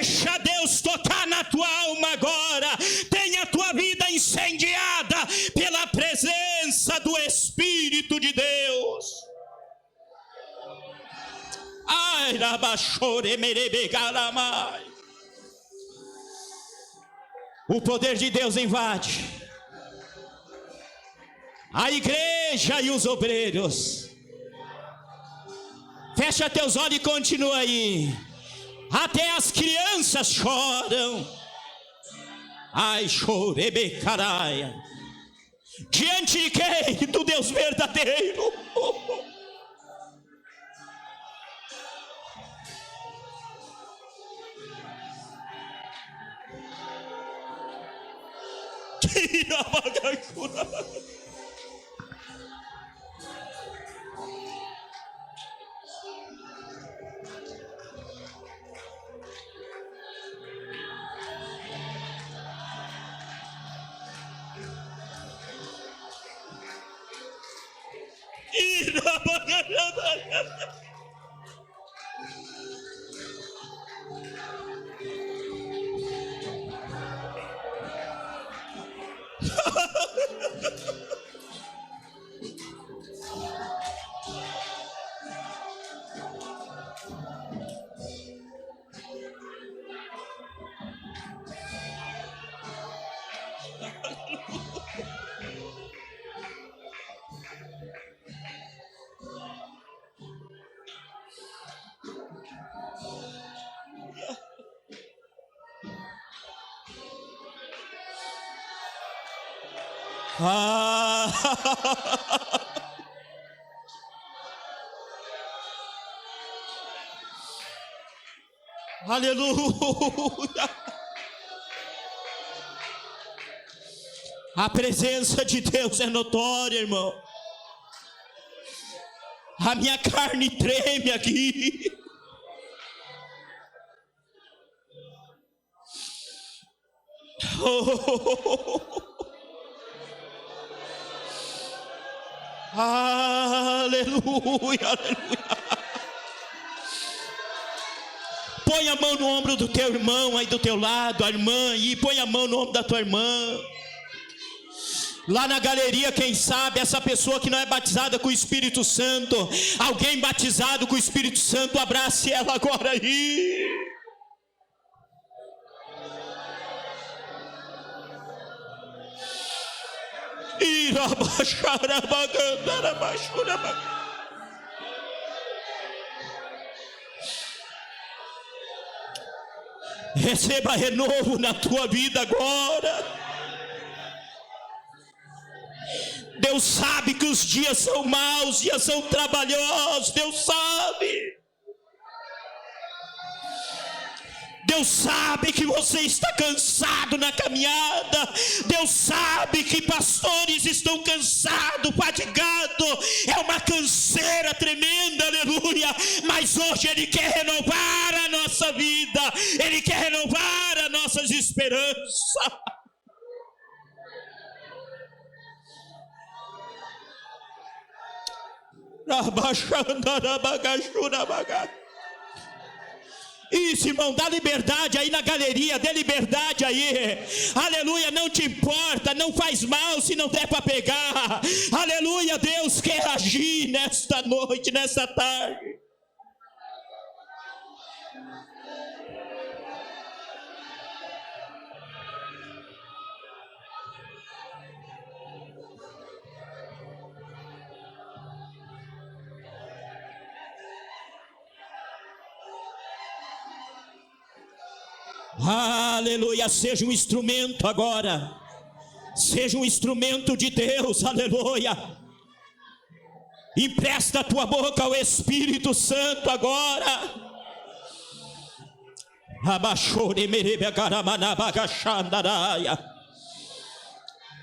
Deixa Deus tocar na tua alma agora. Tenha a tua vida incendiada pela presença do Espírito de Deus. Ai, rabachore merebegaramai. O poder de Deus invade a igreja e os obreiros. Fecha teus olhos e continua aí. Até as crianças choram. Ai, chorebecaraia. Diante de quem? Do Deus verdadeiro. Tira a bagacura. Aleluia. A presença de Deus é notória, irmão. A minha carne treme aqui. Aleluia, aleluia. Põe a mão no ombro do teu irmão aí do teu lado, a irmã, e põe a mão no ombro da tua irmã. Lá na galeria, quem sabe, essa pessoa que não é batizada com o Espírito Santo, alguém batizado com o Espírito Santo, abrace ela agora aí. Receba renovo na tua vida agora. Deus sabe que os dias são maus, os dias são trabalhosos. Deus sabe. Deus sabe que você está cansado na caminhada. Deus sabe que pastores estão cansados, fatigados. É uma canseira tremenda, aleluia. Mas hoje Ele quer renovar a nossa vida. Ele quer renovar as nossas esperanças. Isso, irmão, dá liberdade aí na galeria, dê liberdade aí, aleluia, não te importa, não faz mal se não der para pegar, aleluia, Deus quer agir nesta noite, nesta tarde. Aleluia, seja um instrumento agora, seja um instrumento de Deus, aleluia. Empresta a tua boca ao Espírito Santo agora.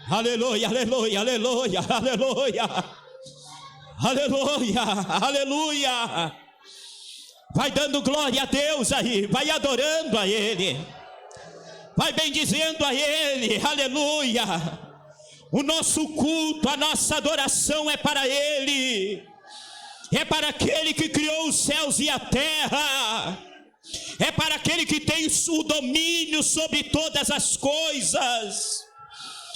Aleluia, aleluia, aleluia, aleluia, aleluia, aleluia. Vai dando glória a Deus aí, vai adorando a Ele, vai bendizendo a Ele, aleluia. O nosso culto, a nossa adoração é para Ele, é para aquele que criou os céus e a terra. é para aquele que tem o domínio sobre todas as coisas,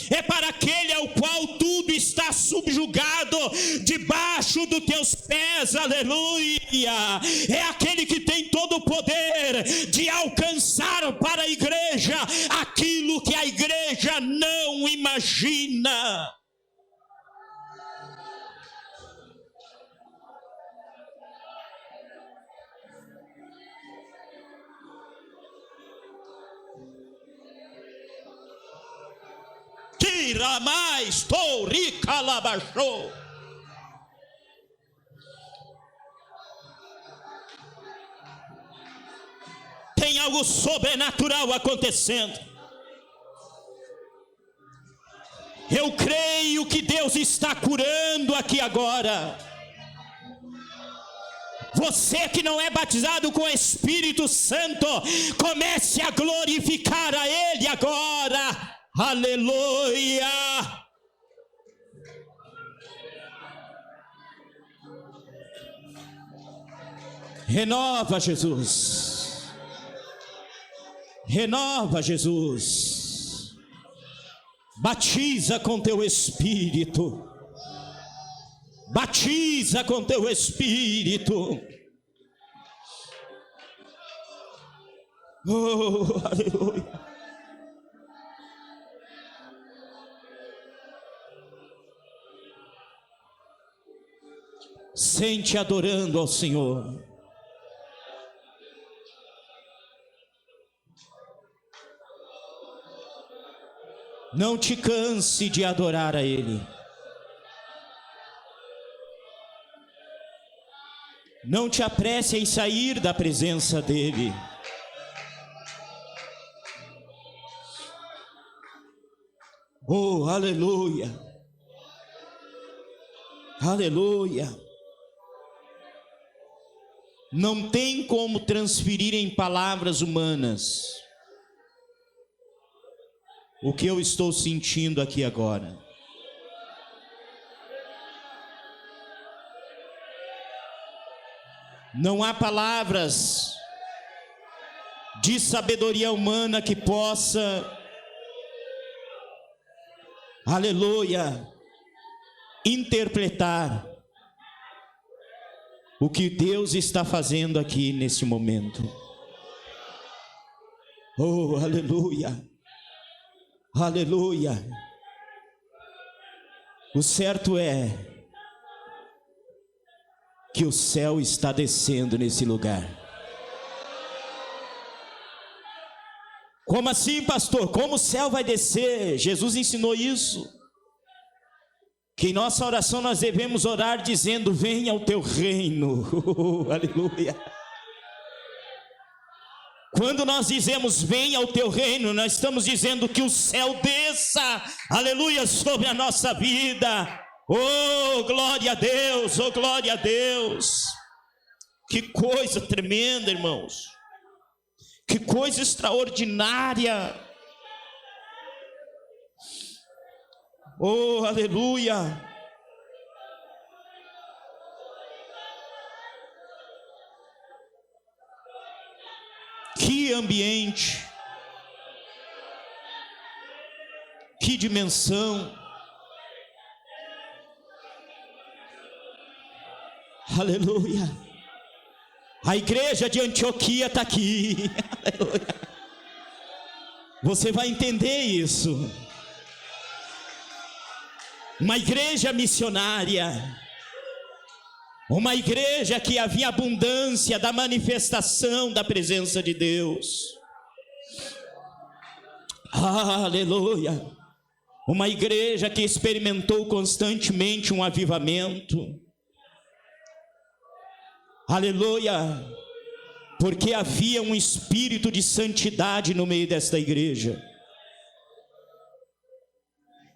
é para aquele ao qual tudo está subjugado debaixo dos teus pés, aleluia. É aquele que tem todo o poder de alcançar para a igreja aquilo que a igreja não imagina. Tira mais, torica labachou. Tem algo sobrenatural acontecendo. Eu creio que Deus está curando aqui agora. Você que não é batizado com o Espírito Santo, comece a glorificar a Ele agora. Aleluia! Renova, Jesus. Renova, Jesus. Batiza com teu Espírito. Batiza com teu Espírito. Oh, aleluia. Sente adorando ao Senhor. Não te canse de adorar a Ele. Não te apresse em sair da presença dEle. Oh, aleluia. Aleluia. Não tem como transferir em palavras humanas o que eu estou sentindo aqui agora. Não há palavras de sabedoria humana que possa, aleluia, interpretar o que Deus está fazendo aqui nesse momento. Oh, aleluia, aleluia. O certo é que o céu está descendo nesse lugar. Como assim, pastor? Como o céu vai descer? Jesus ensinou isso. Que em nossa oração nós devemos orar dizendo: venha o teu reino. Aleluia. Quando nós dizemos venha o teu reino, nós estamos dizendo que o céu desça, aleluia, sobre a nossa vida. Oh, glória a Deus, oh, glória a Deus. Que coisa tremenda, irmãos. Que coisa extraordinária. Oh, aleluia. Que ambiente. Que dimensão. Aleluia. A igreja de Antioquia está aqui. Aleluia. Você vai entender isso. Uma igreja missionária. Uma igreja que havia abundância da manifestação da presença de Deus. Aleluia. Uma igreja que experimentou constantemente um avivamento. Aleluia. Porque havia um espírito de santidade no meio desta igreja.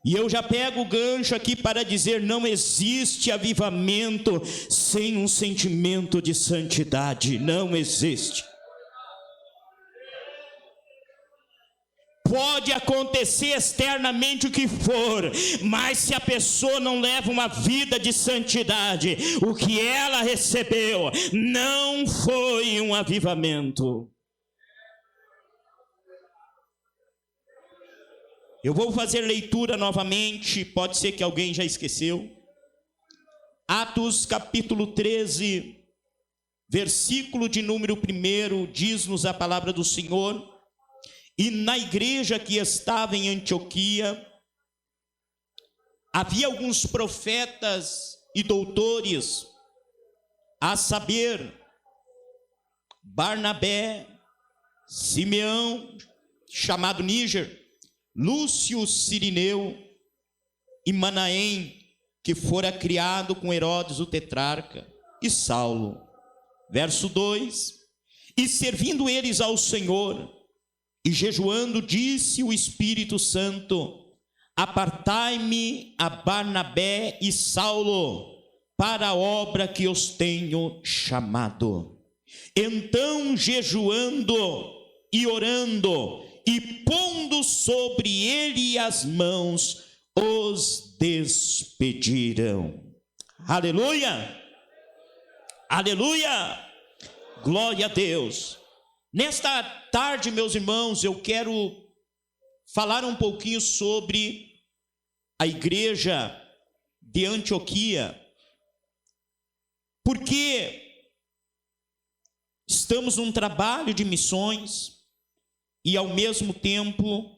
E eu já pego o gancho aqui para dizer: não existe avivamento sem um sentimento de santidade. Não existe. pode acontecer externamente o que for, mas se a pessoa não leva uma vida de santidade, o que ela recebeu não foi um avivamento. Eu vou fazer leitura novamente, pode ser que alguém já esqueceu. Atos capítulo 13, versículo de número 1, diz-nos a palavra do Senhor: e na igreja que estava em Antioquia, havia alguns profetas e doutores, a saber, Barnabé, Simeão, chamado Níger, Lúcio Cirineu e Manaém, que fora criado com Herodes o tetrarca, e Saulo. Verso 2: e servindo eles ao Senhor, e jejuando, disse o Espírito Santo: apartai-me a Barnabé e Saulo para a obra que os tenho chamado. Então, jejuando e orando, e pondo sobre ele as mãos, os despediram. Aleluia! Aleluia! Glória a Deus! Nesta tarde, meus irmãos, eu quero falar um pouquinho sobre a igreja de Antioquia, porque estamos num trabalho de missões e ao mesmo tempo,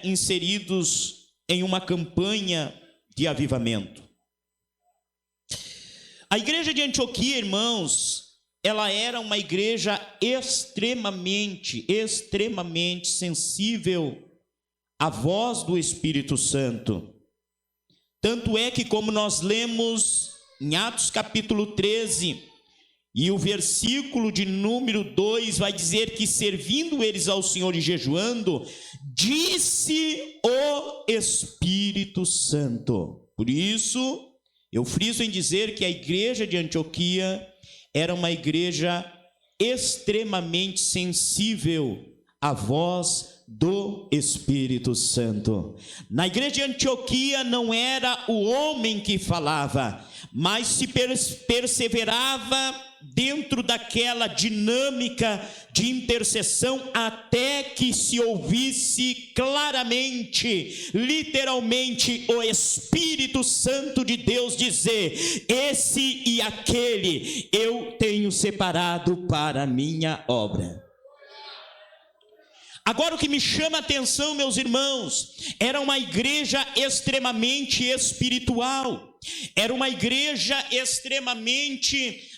inseridos em uma campanha de avivamento. A igreja de Antioquia, irmãos, ela era uma igreja extremamente sensível à voz do Espírito Santo. Tanto é que, como nós lemos em Atos capítulo 13, e o versículo de número 2 vai dizer que, servindo eles ao Senhor e jejuando, disse o Espírito Santo. Por isso, eu friso em dizer que a igreja de Antioquia era uma igreja extremamente sensível à voz do Espírito Santo. Na igreja de Antioquia não era o homem que falava, mas se perseverava dentro daquela dinâmica de intercessão até que se ouvisse claramente, literalmente, o Espírito Santo de Deus dizer: esse e aquele eu tenho separado para a minha obra. Agora, o que me chama a atenção, meus irmãos, era uma igreja extremamente espiritual. Era uma igreja extremamente,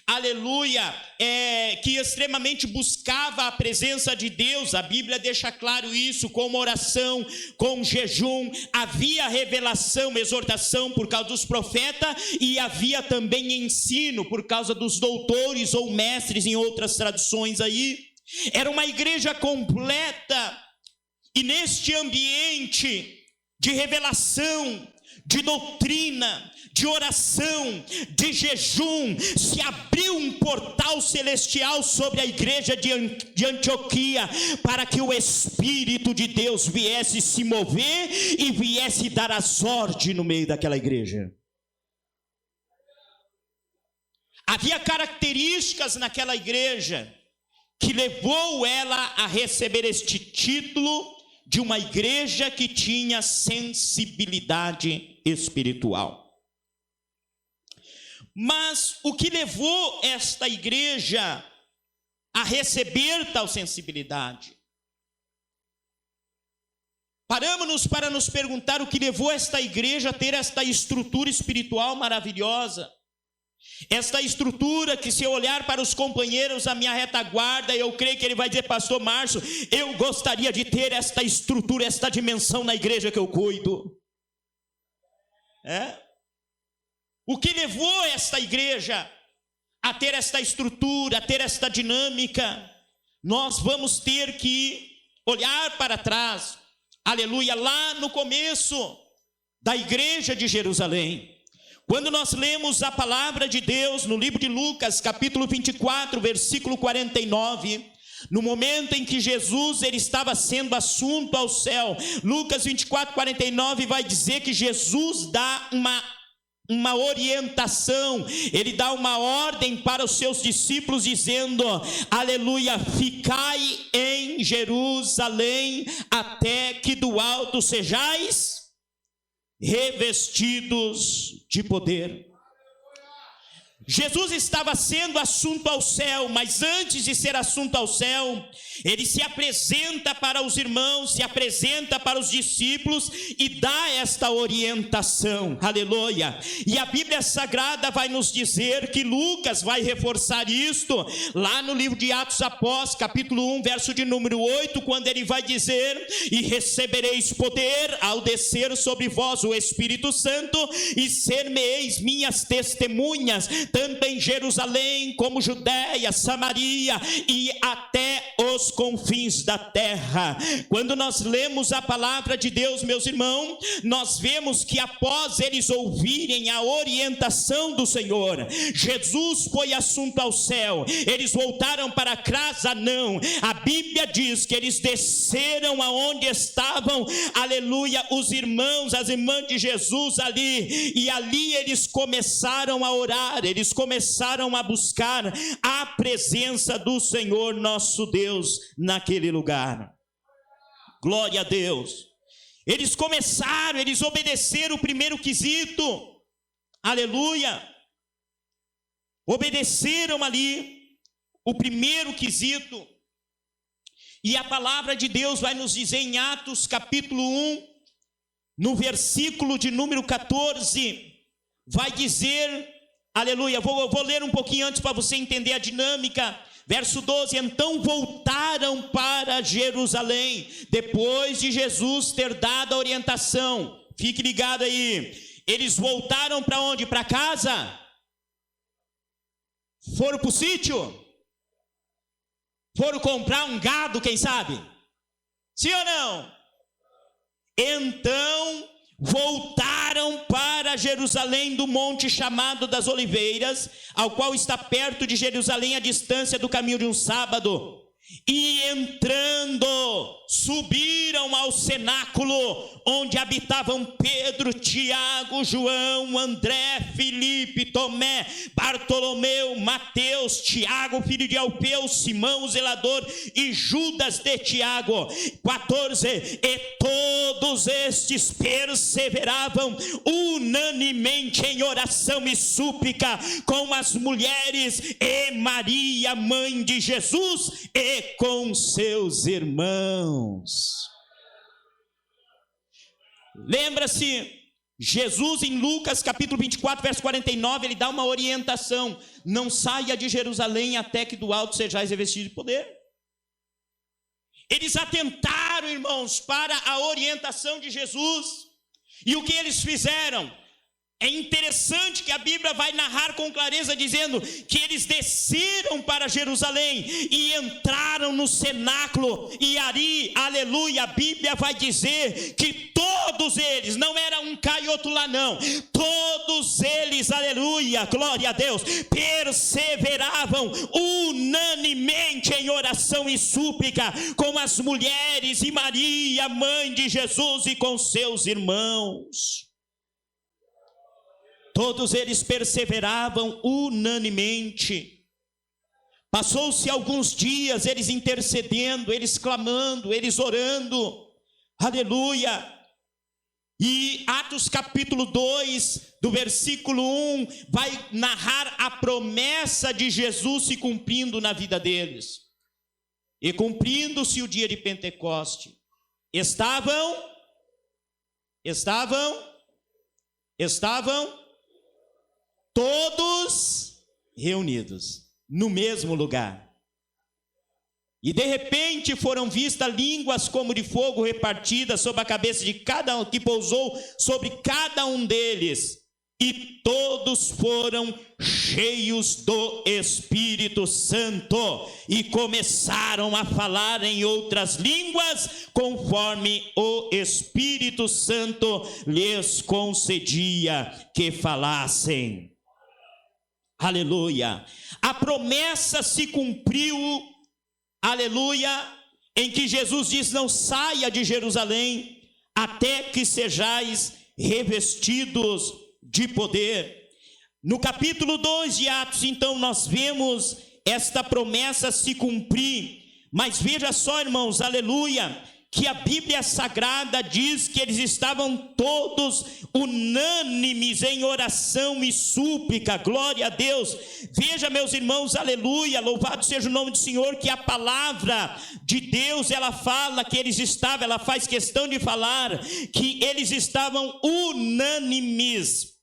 que extremamente buscava a presença de Deus. A Bíblia deixa claro isso, com uma oração, com jejum. Havia revelação, exortação por causa dos profetas, e havia também ensino por causa dos doutores ou mestres em outras traduções aí. Era uma igreja completa, e neste ambiente de revelação, de doutrina, de oração, de jejum, se abriu um portal celestial sobre a igreja de Antioquia, para que o Espírito de Deus viesse se mover e viesse dar as ordens no meio daquela igreja. Havia características naquela igreja que levou ela a receber este título de uma igreja que tinha sensibilidade espiritual. Mas o que levou esta igreja a receber tal sensibilidade? Paramos-nos para nos perguntar o que levou esta igreja a ter esta estrutura espiritual maravilhosa. Esta estrutura que, se eu olhar para os companheiros à minha retaguarda, eu creio que ele vai dizer: pastor Márcio, eu gostaria de ter esta estrutura, esta dimensão na igreja que eu cuido. O que levou esta igreja a ter esta estrutura, a ter esta dinâmica? Nós vamos ter que olhar para trás, aleluia, lá no começo da igreja de Jerusalém. Quando nós lemos a palavra de Deus no livro de Lucas, capítulo 24, versículo 49, no momento em que Jesus ele estava sendo assunto ao céu. Lucas 24:49 vai dizer que Jesus dá uma orientação, ele dá uma ordem para os seus discípulos, dizendo: aleluia, ficai em Jerusalém, até que do alto sejais revestidos de poder. Jesus estava sendo assunto ao céu, mas antes de ser assunto ao céu, ele se apresenta para os irmãos, se apresenta para os discípulos e dá esta orientação, aleluia. E a Bíblia Sagrada vai nos dizer que Lucas vai reforçar isto, lá no livro de Atos Apóstolos, capítulo 1, verso de número 8, quando ele vai dizer: e recebereis poder ao descer sobre vós o Espírito Santo, e ser-me-eis minhas testemunhas, tanto em Jerusalém como Judeia, Samaria e até os confins da terra. Quando nós lemos a palavra de Deus, meus irmãos, nós vemos que após eles ouvirem a orientação do Senhor, Jesus foi assunto ao céu, eles voltaram para casa? Não. A Bíblia diz que eles desceram aonde estavam, aleluia, os irmãos, as irmãs de Jesus ali, e ali eles começaram a orar, eles começaram a buscar a presença do Senhor nosso Deus naquele lugar. Glória a Deus. Eles obedeceram o primeiro quesito, aleluia, obedeceram ali o primeiro quesito. E a palavra de Deus vai nos dizer em Atos capítulo 1, no versículo de número 14, vai dizer, aleluia, vou ler um pouquinho antes para você entender a dinâmica. Verso 12: então voltaram para Jerusalém, depois de Jesus ter dado a orientação. Fique ligado aí. Eles voltaram para onde? Para casa? Foram para o sítio? Foram comprar um gado, quem sabe? Sim ou não? Então voltaram para Jerusalém do monte chamado das Oliveiras, ao qual está perto de Jerusalém a distância do caminho de um sábado. E entrando, subiram ao cenáculo, onde habitavam Pedro, Tiago, João, André, Filipe, Tomé, Bartolomeu, Mateus, Tiago, filho de Alfeu, Simão, o zelador, e Judas de Tiago. 14: e todos estes perseveravam unanimemente em oração e súplica com as mulheres e Maria, mãe de Jesus, e com seus irmãos. Lembra-se, Jesus em Lucas capítulo 24, verso 49, ele dá uma orientação: não saia de Jerusalém até que do alto sejais revestidos de poder. Eles atentaram, irmãos, para a orientação de Jesus. E o que eles fizeram? É interessante que a Bíblia vai narrar com clareza, dizendo que eles desceram para Jerusalém e entraram no cenáculo, e ali, aleluia, a Bíblia vai dizer que todos eles, não era um cá e outro lá não, todos eles, aleluia, glória a Deus, perseveravam unanimemente em oração e súplica com as mulheres e Maria, mãe de Jesus, e com seus irmãos. Todos eles perseveravam unanimemente. Passou-se alguns dias, eles intercedendo, eles clamando, eles orando, aleluia. E Atos capítulo 2, do versículo 1, vai narrar a promessa de Jesus se cumprindo na vida deles. E cumprindo-se o dia de Pentecoste, estavam todos reunidos no mesmo lugar. E de repente foram vistas línguas como de fogo repartidas sobre a cabeça de cada um, que pousou sobre cada um deles. E todos foram cheios do Espírito Santo e começaram a falar em outras línguas, conforme o Espírito Santo lhes concedia que falassem. Aleluia. A promessa se cumpriu, aleluia, em que Jesus diz: não saia de Jerusalém até que sejais revestidos de poder. No capítulo 2 de Atos, então, nós vemos esta promessa se cumprir. Mas veja só, irmãos, aleluia, que a Bíblia Sagrada diz que eles estavam todos unânimes em oração e súplica. Glória a Deus. Veja, meus irmãos, aleluia, louvado seja o nome do Senhor, que a palavra de Deus, ela fala que eles estavam, ela faz questão de falar que eles estavam unânimes,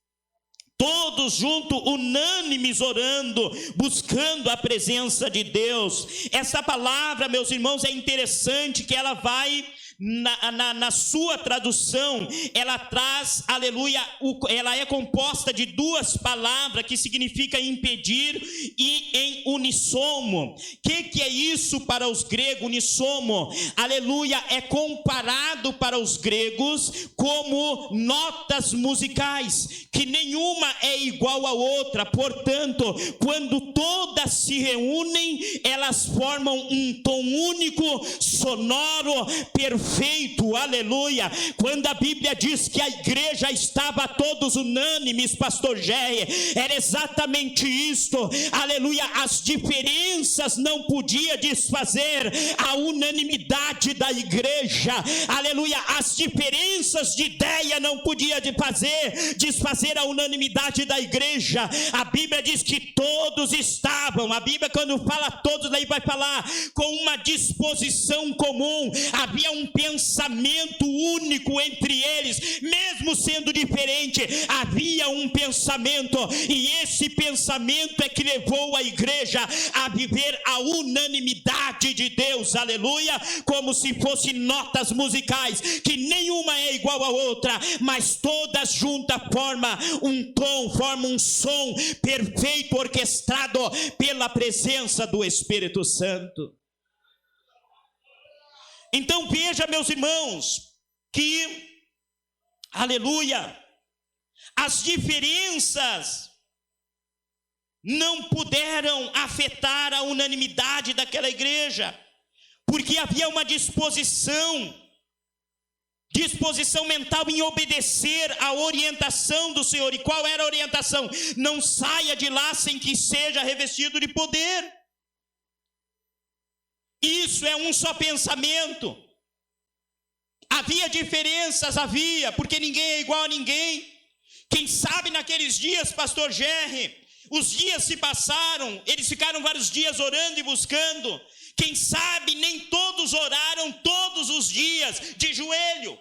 todos juntos, unânimes, orando, buscando a presença de Deus. Essa palavra, meus irmãos, é interessante que ela vai, na sua tradução, ela traz, aleluia, ela é composta de duas palavras que significa impedir e em unissono. Que é isso para os gregos, unissono? Aleluia, é comparado para os gregos como notas musicais, que nenhuma é igual à outra. Portanto, quando todas se reúnem, elas formam um tom único, sonoro, perfeito, aleluia. Quando a Bíblia diz que a igreja estava todos unânimes, pastor Géry, era exatamente isto, aleluia. As diferenças não podiam desfazer a unanimidade da igreja, aleluia. As diferenças de ideia não podiam desfazer a unanimidade da igreja. A Bíblia diz que todos estavam, a Bíblia quando fala todos, daí vai falar com uma disposição comum. Havia um pensamento único entre eles, mesmo sendo diferente, havia um pensamento, e esse pensamento é que levou a igreja a viver a unanimidade de Deus, aleluia, como se fossem notas musicais, que nenhuma é igual à outra, mas todas juntas formam um tom, formam um som perfeito, orquestrado pela presença do Espírito Santo. Então veja, meus irmãos, que, aleluia, as diferenças não puderam afetar a unanimidade daquela igreja, porque havia uma disposição mental em obedecer à orientação do Senhor. E qual era a orientação? Não saia de lá sem que seja revestido de poder. Isso é um só pensamento. Havia diferenças, porque ninguém é igual a ninguém. Quem sabe naqueles dias, pastor Géry, os dias se passaram, eles ficaram vários dias orando e buscando. Quem sabe nem todos oraram todos os dias de joelho.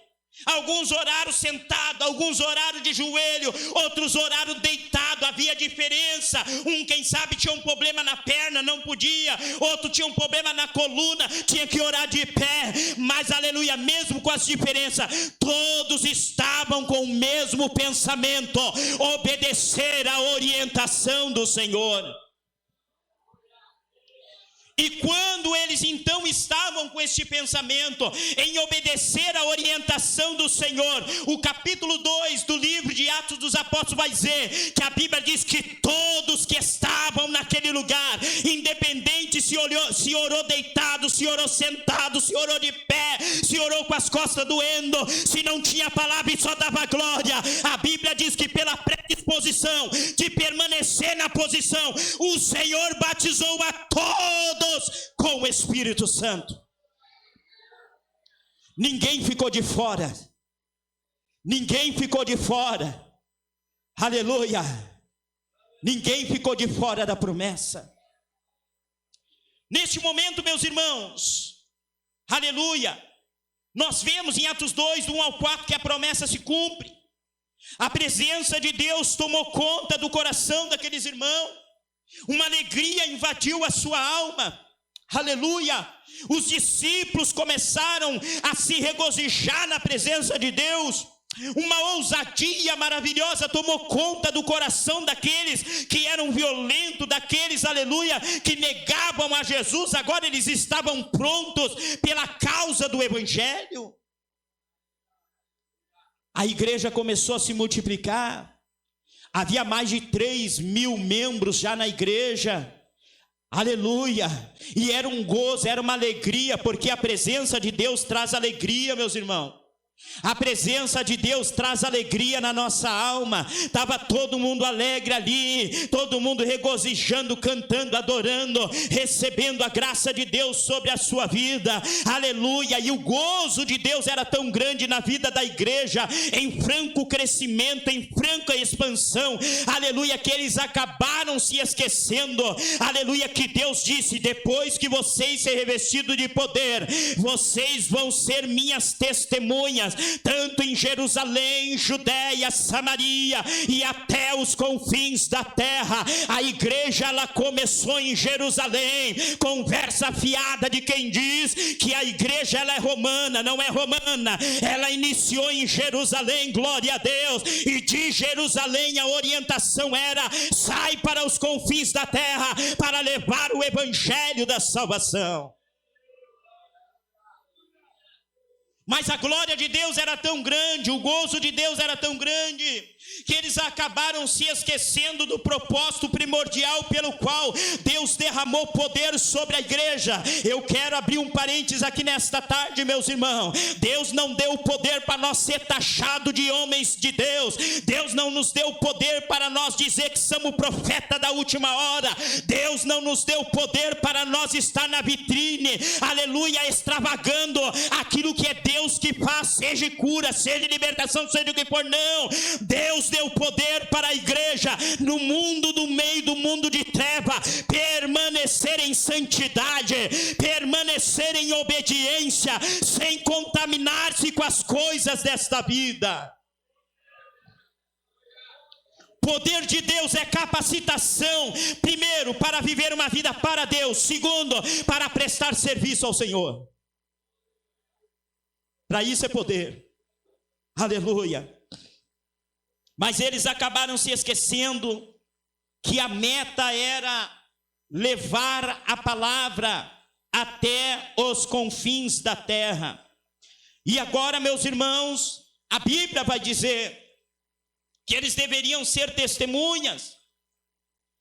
Alguns oraram sentado, alguns oraram de joelho, outros oraram deitado. Havia diferença. Quem sabe tinha um problema na perna, não podia. Outro tinha um problema na coluna, tinha que orar de pé. Mas aleluia, mesmo com as diferenças, todos estavam com o mesmo pensamento: obedecer à orientação do Senhor. E quando eles então estavam com este pensamento em obedecer a orientação do Senhor, o capítulo 2 do livro de Atos dos Apóstolos vai dizer que a Bíblia diz que todos que estavam naquele lugar, independente se orou deitado, se orou sentado, se orou de pé, se orou com as costas doendo, se não tinha palavra e só dava glória, a Bíblia diz que pela predisposição de permanecer na posição, o Senhor batizou a todos com o Espírito Santo. Ninguém ficou de fora. Ninguém ficou de fora. Aleluia. Ninguém ficou de fora da promessa. Neste momento, meus irmãos, aleluia, nós vemos em Atos 2, do 1 ao 4, que a promessa se cumpre. A presença de Deus tomou conta do coração daqueles irmãos. Uma alegria invadiu a sua alma, aleluia. Os discípulos começaram a se regozijar na presença de Deus. Uma ousadia maravilhosa tomou conta do coração daqueles que eram violentos, daqueles, aleluia, que negavam a Jesus. Agora eles estavam prontos pela causa do Evangelho. A igreja começou a se multiplicar. Havia mais de 3.000 membros já na igreja. Aleluia. E era um gozo, era uma alegria, porque a presença de Deus traz alegria, meus irmãos. A presença de Deus traz alegria na nossa alma. Estava todo mundo alegre ali, todo mundo regozijando, cantando, adorando, recebendo a graça de Deus sobre a sua vida. Aleluia. E o gozo de Deus era tão grande na vida da igreja, em franco crescimento, em franca expansão. Aleluia, que eles acabaram se esquecendo. Aleluia, que Deus disse: depois que vocês serem revestidos de poder, vocês vão ser minhas testemunhas, tanto em Jerusalém, Judéia, Samaria e até os confins da terra. A igreja, ela começou em Jerusalém. Conversa fiada de quem diz que a igreja, ela é romana. Não é romana, ela iniciou em Jerusalém, glória a Deus. E de Jerusalém a orientação era: sai para os confins da terra para levar o evangelho da salvação. Mas a glória de Deus era tão grande, o gozo de Deus era tão grande, que eles acabaram se esquecendo do propósito primordial pelo qual Deus derramou poder sobre a igreja. Eu quero abrir um parênteses aqui nesta tarde, meus irmãos. Deus não deu poder para nós ser taxado de homens de Deus. Deus não nos deu poder para nós dizer que somos profeta da última hora. Deus não nos deu poder para nós estar na vitrine, aleluia, extravagando aquilo que é Deus que faz, seja cura, seja libertação, seja o que for. Não, Deus deu poder para a igreja, no mundo, no meio do mundo de treva, permanecer em santidade, permanecer em obediência, sem contaminar-se com as coisas desta vida. Poder de Deus é capacitação, primeiro, para viver uma vida para Deus, segundo, para prestar serviço ao Senhor. Para isso é poder, aleluia. Mas eles acabaram se esquecendo que a meta era levar a palavra até os confins da terra. E agora, meus irmãos, a Bíblia vai dizer que eles deveriam ser testemunhas,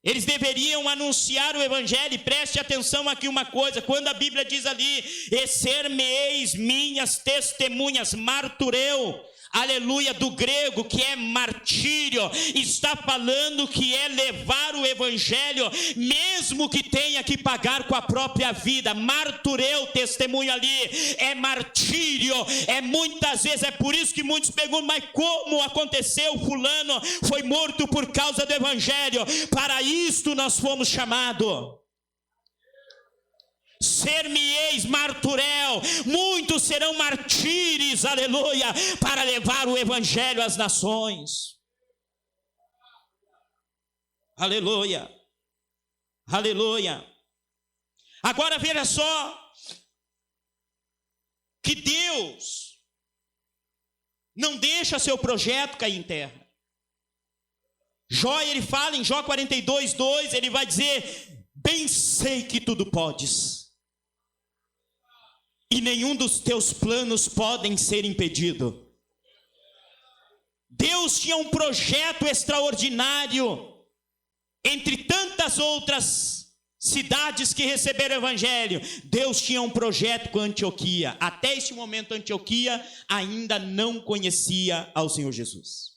eles deveriam anunciar o evangelho. E preste atenção aqui uma coisa, quando a Bíblia diz ali: e ser-me-eis minhas testemunhas, martureu, aleluia, do grego, que é martírio, está falando que é levar o evangelho, mesmo que tenha que pagar com a própria vida. Martureu, testemunho ali, é martírio, é muitas vezes, é por isso que muitos perguntam: mas como aconteceu? Fulano foi morto por causa do evangelho. Para isto nós fomos chamados. Ser-me-eis marturel, muitos serão martírios, aleluia, para levar o evangelho às nações. Aleluia, aleluia. Agora veja só, que Deus não deixa seu projeto cair em terra. Jó, ele fala em Jó 42:2, ele vai dizer: bem sei que tudo podes, e nenhum dos teus planos podem ser impedido. Deus tinha um projeto extraordinário, entre tantas outras cidades que receberam o evangelho. Deus tinha um projeto com Antioquia. Até este momento, Antioquia ainda não conhecia ao Senhor Jesus.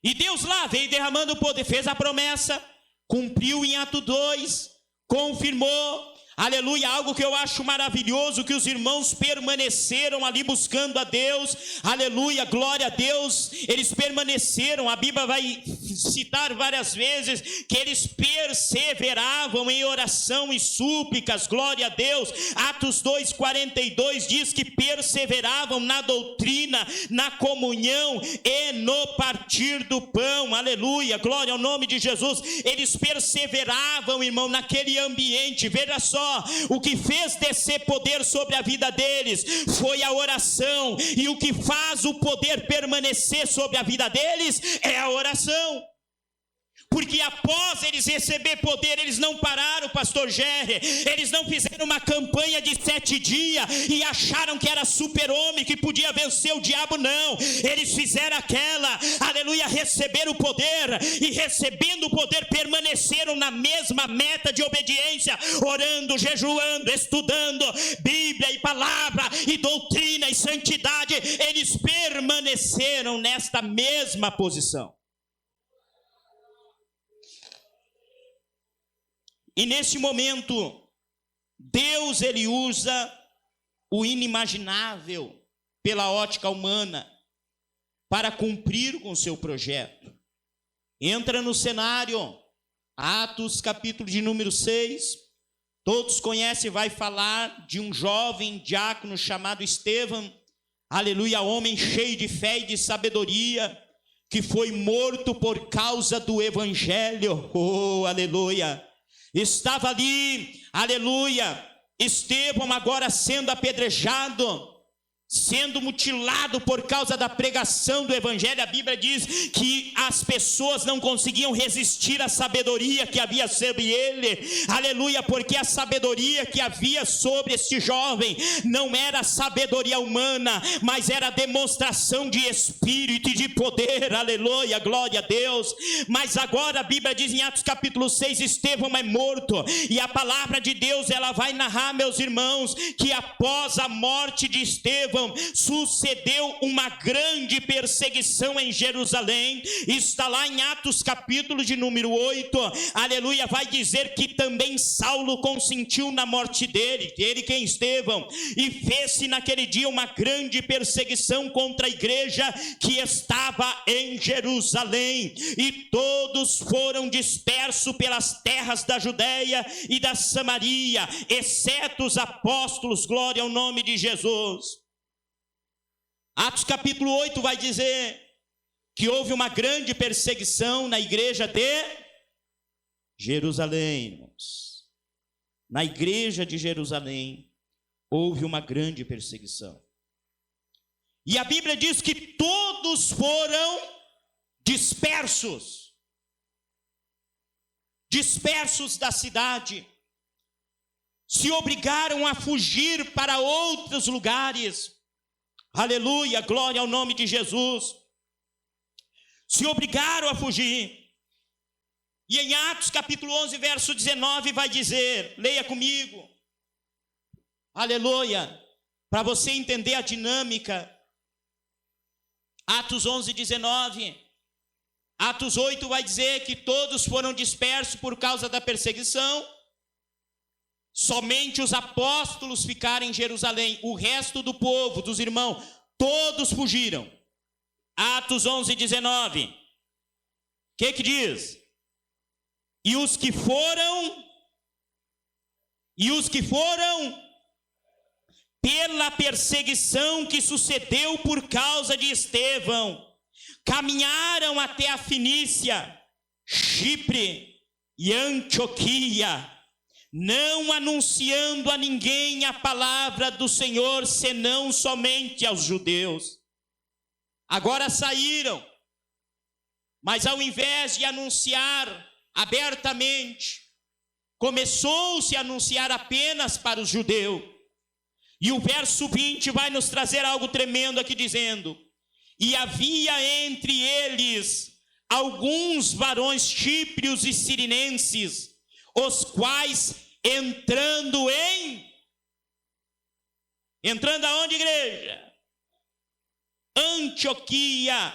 E Deus lá veio derramando o poder, fez a promessa, cumpriu em Atos 2, confirmou. Aleluia, algo que eu acho maravilhoso, que os irmãos permaneceram ali buscando a Deus, aleluia, glória a Deus, eles permaneceram. A Bíblia vai citar várias vezes que eles perseveravam em oração e súplicas, glória a Deus. Atos 2:42 diz que perseveravam na doutrina, na comunhão e no partir do pão, aleluia, glória ao nome de Jesus. Eles perseveravam, irmão, naquele ambiente. Veja só, o que fez descer poder sobre a vida deles foi a oração, e o que faz o poder permanecer sobre a vida deles é a oração. porque após eles receber poder, eles não pararam, pastor Jerry, eles não fizeram uma campanha de 7 dias, e acharam que era super-homem, que podia vencer o diabo, não, eles fizeram aquela, aleluia, receberam o poder, e recebendo o poder, permaneceram na mesma meta de obediência, orando, jejuando, estudando Bíblia e palavra, e doutrina e santidade, eles permaneceram nesta mesma posição. E nesse momento, Deus ele usa o inimaginável pela ótica humana para cumprir com o seu projeto. Entra no cenário, Atos capítulo de número 6, todos conhecem, vai falar de um jovem diácono chamado Estevão, aleluia, homem cheio de fé e de sabedoria, que foi morto por causa do evangelho, oh, aleluia. Estava ali, aleluia, Estevão agora sendo apedrejado, sendo mutilado por causa da pregação do evangelho. A Bíblia diz que as pessoas não conseguiam resistir à sabedoria que havia sobre ele, aleluia, porque a sabedoria que havia sobre este jovem não era sabedoria humana, mas era demonstração de espírito e de poder, aleluia, glória a Deus. Mas agora a Bíblia diz em Atos capítulo 6, Estevão é morto, e a palavra de Deus ela vai narrar, meus irmãos, que após a morte de Estevão, sucedeu uma grande perseguição em Jerusalém. Está lá em Atos capítulo de número 8, aleluia, vai dizer que também Saulo consentiu na morte dele quem? Estevão, e fez-se naquele dia uma grande perseguição contra a igreja que estava em Jerusalém, e todos foram dispersos pelas terras da Judéia e da Samaria, exceto os apóstolos, glória ao nome de Jesus. Atos capítulo 8 vai dizer que houve uma grande perseguição na igreja de Jerusalém, irmãos. Na igreja de Jerusalém houve uma grande perseguição. E a Bíblia diz que todos foram dispersos da cidade, se obrigaram a fugir para outros lugares. Aleluia, glória ao nome de Jesus. Se obrigaram a fugir. E em Atos capítulo 11, verso 19 vai dizer, leia comigo. Aleluia, para você entender a dinâmica. Atos 11, 19. Atos 8 vai dizer que todos foram dispersos por causa da perseguição. Somente os apóstolos ficaram em Jerusalém, o resto do povo, dos irmãos, todos fugiram. Atos 11, 19. O que diz? E os que foram, pela perseguição que sucedeu por causa de Estevão, caminharam até a Fenícia, Chipre e Antioquia, não anunciando a ninguém a palavra do Senhor, senão somente aos judeus. Agora saíram, mas ao invés de anunciar abertamente, começou-se a anunciar apenas para os judeus. E o verso 20 vai nos trazer algo tremendo aqui dizendo: e havia entre eles alguns varões chíprios e sirinenses, os quais entrando aonde, igreja? Antioquia,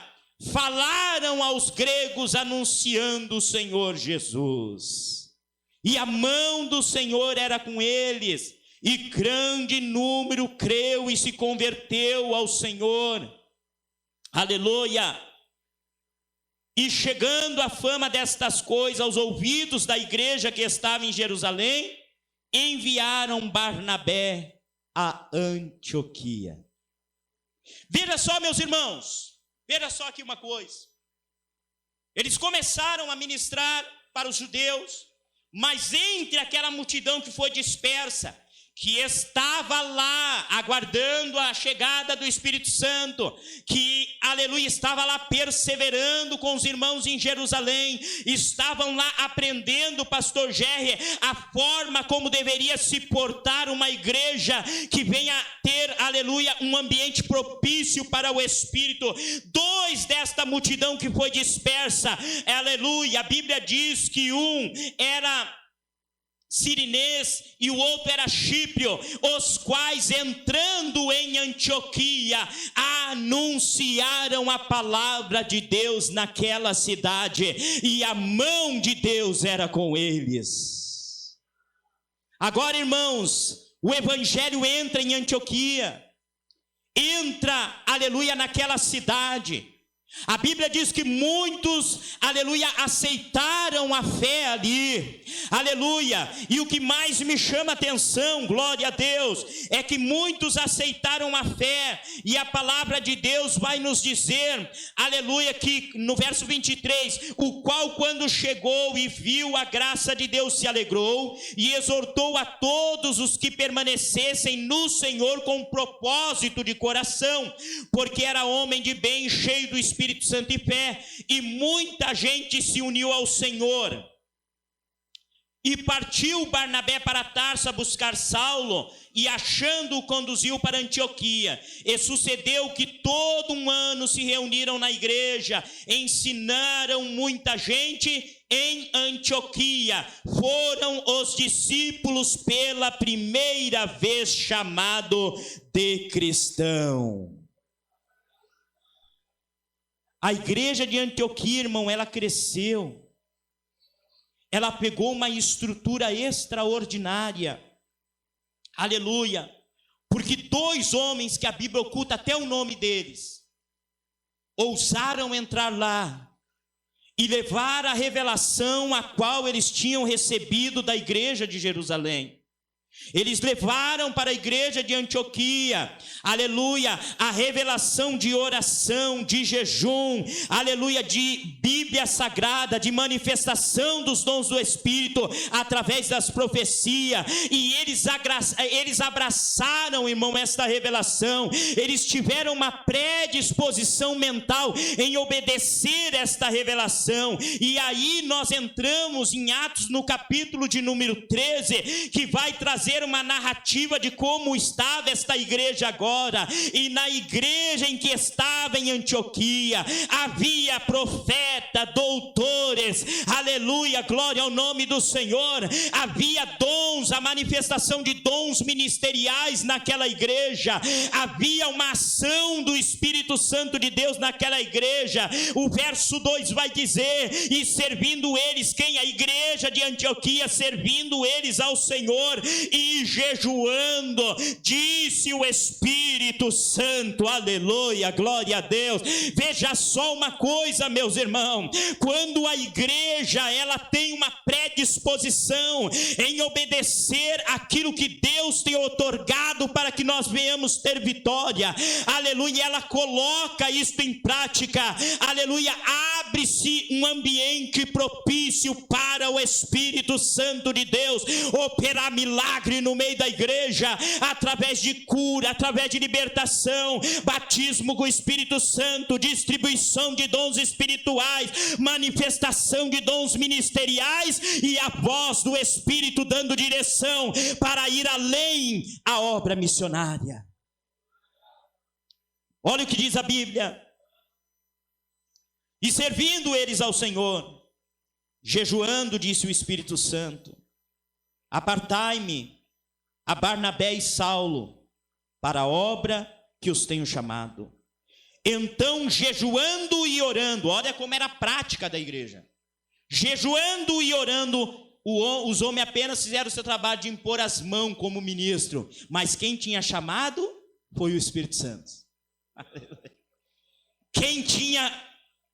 falaram aos gregos anunciando o Senhor Jesus. E a mão do Senhor era com eles, e grande número creu e se converteu ao Senhor. Aleluia! E chegando a fama destas coisas aos ouvidos da igreja que estava em Jerusalém, enviaram Barnabé a Antioquia. Veja só, meus irmãos, veja só aqui uma coisa. Eles começaram a ministrar para os judeus, mas entre aquela multidão que foi dispersa, que estava lá aguardando a chegada do Espírito Santo, que, aleluia, estava lá perseverando com os irmãos em Jerusalém, estavam lá aprendendo, pastor Gerry, a forma como deveria se portar uma igreja que venha ter, aleluia, um ambiente propício para o Espírito. Dois desta multidão que foi dispersa, aleluia, a Bíblia diz que um era sirinês e o outro era chíprio, os quais, entrando em Antioquia, anunciaram a palavra de Deus naquela cidade, e a mão de Deus era com eles. Agora, irmãos, o evangelho entra em Antioquia, entra, aleluia, naquela cidade. A Bíblia diz que muitos, aleluia, aceitaram a fé ali, aleluia, e o que mais me chama a atenção, glória a Deus, é que muitos aceitaram a fé, e a palavra de Deus vai nos dizer, aleluia, que no verso 23, o qual quando chegou e viu a graça de Deus se alegrou, e exortou a todos os que permanecessem no Senhor com propósito de coração, porque era homem de bem, cheio do Espírito Santo e fé, e muita gente se uniu ao Senhor. E partiu Barnabé para Tarso a buscar Saulo, e achando-o conduziu para Antioquia. E sucedeu que todo um ano se reuniram na igreja, ensinaram muita gente em Antioquia. Foram os discípulos pela primeira vez chamado de cristão. A igreja de Antioquia, irmão, ela cresceu. Ela pegou uma estrutura extraordinária. Aleluia. Porque dois homens que a Bíblia oculta até o nome deles, ousaram entrar lá e levar a revelação a qual eles tinham recebido da igreja de Jerusalém. Eles levaram para a igreja de Antioquia, aleluia, a revelação de oração, de jejum, aleluia, de Bíblia Sagrada, de manifestação dos dons do Espírito, através das profecias, e eles abraçaram, irmão, esta revelação. Eles tiveram uma predisposição mental em obedecer esta revelação, e aí nós entramos em Atos no capítulo de número 13, que vai trazer uma narrativa de como estava esta igreja agora. E na igreja em que estava em Antioquia, havia profeta, doutores, aleluia, glória ao nome do Senhor. Havia dons, a manifestação de dons ministeriais naquela igreja. Havia uma ação do Espírito Santo de Deus naquela igreja. O verso 2 vai dizer: e servindo eles, quem? A igreja de Antioquia, servindo eles ao Senhor e jejuando, disse o Espírito Santo, aleluia, glória a Deus. Veja só uma coisa, meus irmãos, quando a igreja, ela tem uma predisposição em obedecer aquilo que Deus tem outorgado para que nós venhamos ter vitória, aleluia, ela coloca isso em prática, aleluia, abre-se um ambiente propício para o Espírito Santo de Deus operar milagre no meio da igreja, através de cura, através de libertação, batismo com o Espírito Santo, distribuição de dons espirituais, manifestação de dons ministeriais, e a voz do Espírito dando direção para ir além a obra missionária. Olha o que diz a Bíblia: e servindo eles ao Senhor, jejuando, disse o Espírito Santo, apartai-me a Barnabé e Saulo para a obra que os tenho chamado. Então, jejuando e orando, olha como era a prática da igreja, jejuando e orando, os homens apenas fizeram o seu trabalho de impor as mãos como ministro, mas quem tinha chamado foi o Espírito Santo. Quem tinha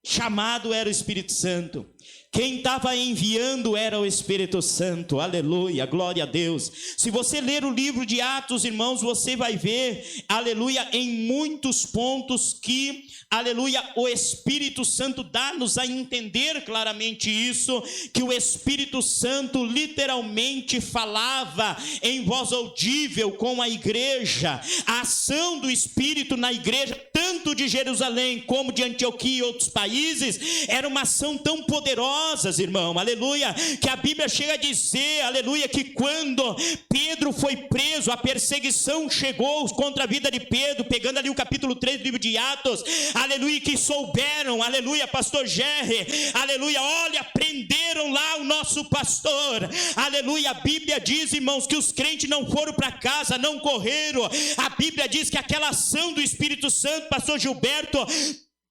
chamado era o Espírito Santo. Quem estava enviando era o Espírito Santo, aleluia, glória a Deus. Se você ler o livro de Atos, irmãos, você vai ver, aleluia, em muitos pontos que, aleluia, o Espírito Santo dá-nos a entender claramente isso, que o Espírito Santo literalmente falava em voz audível com a igreja. A ação do Espírito na igreja, tanto de Jerusalém como de Antioquia e outros países, era uma ação tão poderosa, irmão, aleluia, que a Bíblia chega a dizer, aleluia, que quando Pedro foi preso, a perseguição chegou contra a vida de Pedro, pegando ali o capítulo 3 do livro de Atos, aleluia, que souberam, aleluia, pastor Jerry, aleluia, olha, prenderam lá o nosso pastor, aleluia. A Bíblia diz, irmãos, que os crentes não foram para casa, não correram. A Bíblia diz que aquela ação do Espírito Santo, pastor Gilberto,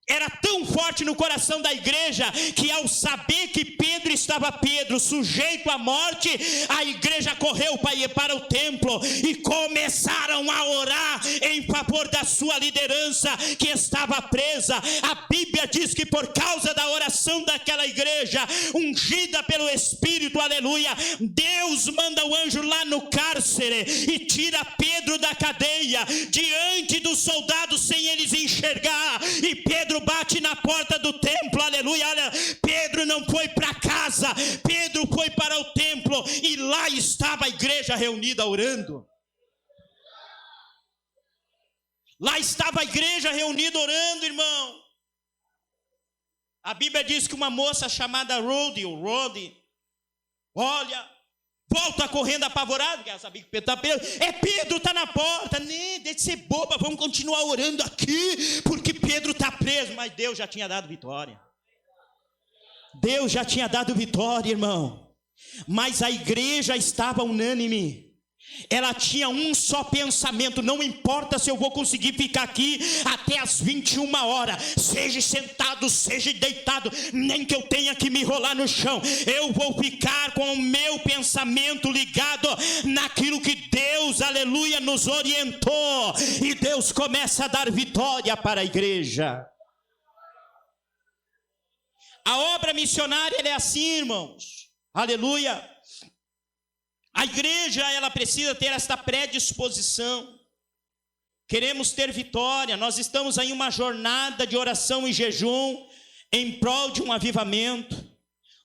era tão forte no coração da igreja, que ao saber que Pedro sujeito à morte, a igreja correu para o templo e começaram a orar em favor da sua liderança que estava presa. A Bíblia diz que por causa da oração daquela igreja, ungida pelo Espírito, aleluia, Deus manda o anjo lá no cárcere e tira Pedro da cadeia, diante dos soldados sem eles enxergar, e Pedro bate na porta do templo, aleluia. Pedro não foi para casa, Pedro foi para o templo, e lá estava a igreja reunida orando. Lá estava a igreja reunida orando, irmão. A Bíblia diz que uma moça chamada Rodi, olha, volta correndo apavorado, quer saber que Pedro está preso. Pedro está na porta. Deixa de ser boba, vamos continuar orando aqui, porque Pedro está preso. Mas Deus já tinha dado vitória. Deus já tinha dado vitória, irmão. Mas a igreja estava unânime. Ela tinha um só pensamento: não importa se eu vou conseguir ficar aqui até as 21 horas, seja sentado, seja deitado, nem que eu tenha que me rolar no chão, eu vou ficar com o meu pensamento ligado naquilo que Deus, aleluia, nos orientou. E Deus começa a dar vitória para a igreja. A obra missionária, ela é assim, irmãos, aleluia. A igreja, ela precisa ter esta predisposição. Queremos ter vitória. Nós estamos em uma jornada de oração e jejum em prol de um avivamento.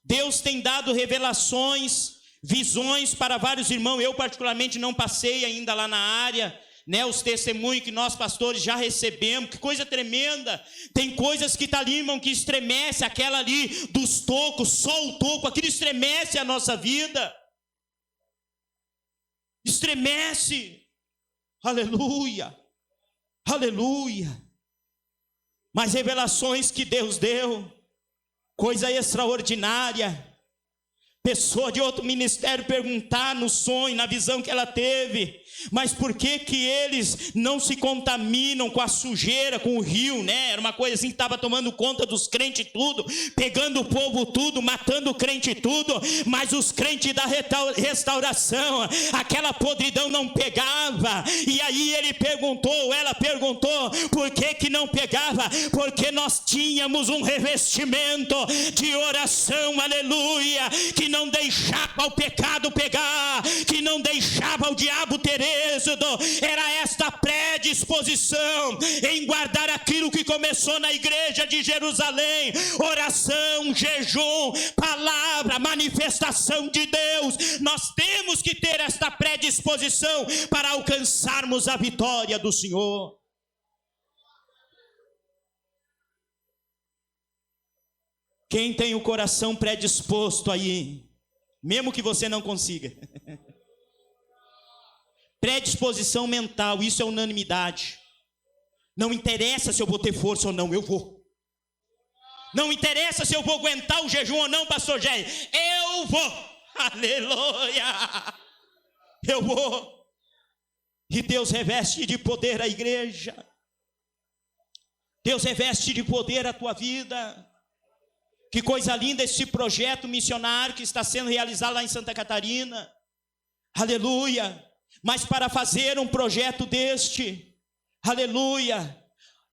Deus tem dado revelações, visões para vários irmãos. Eu particularmente não passei ainda lá na área, né? Os testemunhos que nós pastores já recebemos, que coisa tremenda. Tem coisas que está ali, irmão, que estremece, aquela ali dos tocos, só o toco, aquilo estremece a nossa vida. Estremece, aleluia, aleluia. Mas revelações que Deus deu, coisa extraordinária. Pessoa de outro ministério perguntar no sonho, na visão que ela teve: mas por que que eles não se contaminam com a sujeira, com o rio, né? Era uma coisa assim que estava tomando conta dos crentes tudo, pegando o povo tudo, matando o crente tudo, mas os crentes da restauração, aquela podridão não pegava. E aí ele perguntou, ela perguntou, por que que não pegava? Porque nós tínhamos um revestimento de oração, aleluia, que não deixava o pecado pegar, que não deixava o diabo ter êxodo. Era esta predisposição em guardar aquilo que começou na igreja de Jerusalém: oração, jejum, palavra, manifestação de Deus. Nós temos que ter esta predisposição para alcançarmos a vitória do Senhor. Quem tem o coração predisposto aí, mesmo que você não consiga, predisposição mental, isso é unanimidade. Não interessa se eu vou ter força ou não, eu vou. Não interessa se eu vou aguentar o jejum ou não, pastor Jair, eu vou. Aleluia, eu vou. E Deus reveste de poder a igreja. Deus reveste de poder a tua vida. Que coisa linda esse projeto missionário que está sendo realizado lá em Santa Catarina. Aleluia. Mas para fazer um projeto deste, aleluia,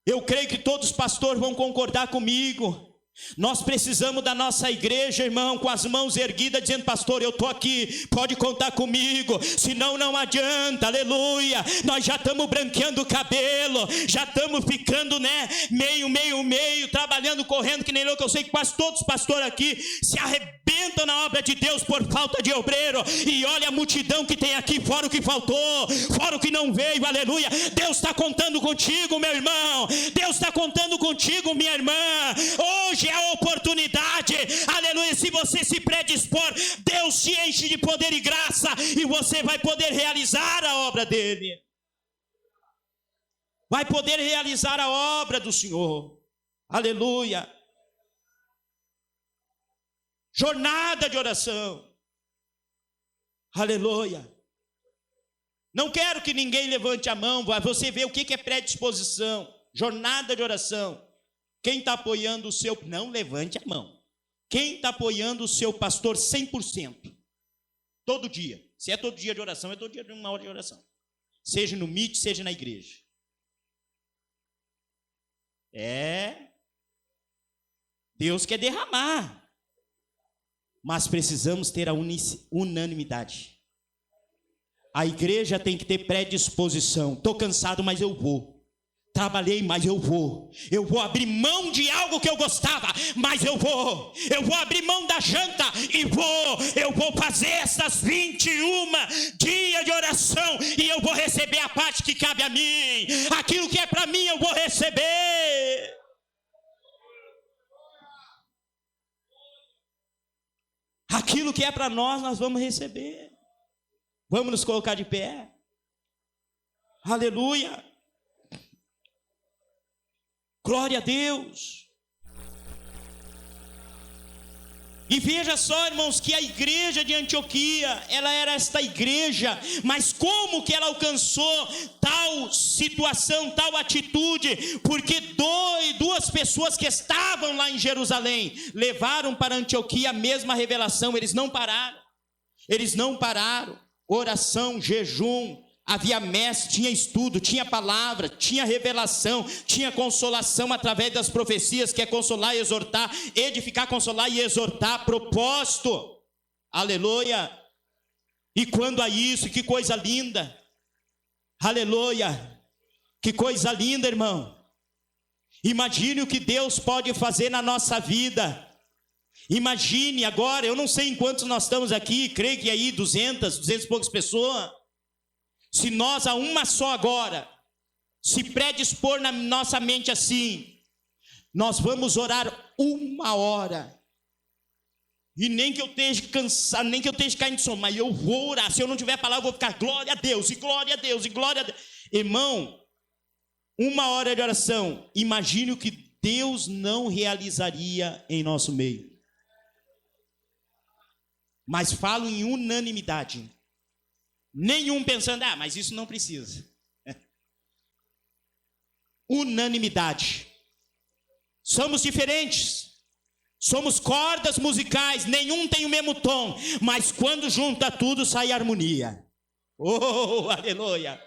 eu creio que todos os pastores vão concordar comigo, Nós precisamos da nossa igreja, irmão, com as mãos erguidas, dizendo: pastor, eu estou aqui, pode contar comigo, senão não adianta, aleluia. Nós já estamos branqueando o cabelo, já estamos ficando, meio, trabalhando, correndo que nem louco. Eu sei que quase todos os pastores aqui se arrebentam na obra de Deus por falta de obreiro, e olha a multidão que tem aqui, fora o que faltou, fora o que não veio, aleluia. Deus está contando contigo, meu irmão, Deus está contando contigo, minha irmã. Hoje é a oportunidade, aleluia. Se você se predispor, Deus te enche de poder e graça, e você vai poder realizar a obra dele, vai poder realizar a obra do Senhor, aleluia. Jornada de oração, aleluia. Não quero que ninguém levante a mão, você vê o que é predisposição, jornada de oração. Quem está apoiando o seu, não levante a mão. Quem está apoiando o seu pastor 100%? Todo dia. Se é todo dia de oração, é todo dia de uma hora de oração. Seja no meet, seja na igreja. Deus quer derramar. Mas precisamos ter a unanimidade. A igreja tem que ter predisposição. Estou cansado, mas eu vou. Trabalhei, mas eu vou abrir mão de algo que eu gostava, mas eu vou abrir mão da janta e eu vou fazer essas 21 dias de oração, e eu vou receber a parte que cabe a mim, aquilo que é para mim eu vou receber. Aquilo que é para nós vamos receber. Vamos nos colocar de pé, aleluia. Glória a Deus. E veja só, irmãos, que a igreja de Antioquia, ela era esta igreja, mas como que ela alcançou tal situação, tal atitude? Porque duas pessoas que estavam lá em Jerusalém levaram para Antioquia a mesma revelação. Eles não pararam. Oração, jejum, havia mestre, tinha estudo, tinha palavra, tinha revelação, tinha consolação através das profecias, que é consolar e exortar, edificar, consolar e exortar, propósito, aleluia. E quando a isso, que coisa linda, aleluia, que coisa linda, irmão. Imagine o que Deus pode fazer na nossa vida. Imagine agora, eu não sei em quantos nós estamos aqui, creio que aí 200 e poucas pessoas. Se nós a uma só agora se predispor na nossa mente assim, nós vamos orar 1 hora, e nem que eu esteja cansado, nem que eu esteja caindo de sono, mas eu vou orar. Se eu não tiver palavra, eu vou ficar glória a Deus, e glória a Deus, e glória a Deus. Irmão, 1 hora de oração, imagine o que Deus não realizaria em nosso meio. Mas falo em unanimidade. Nenhum pensando, mas isso não precisa. Unanimidade. Somos diferentes. Somos cordas musicais, nenhum tem o mesmo tom, mas quando junta tudo sai harmonia. Oh, aleluia.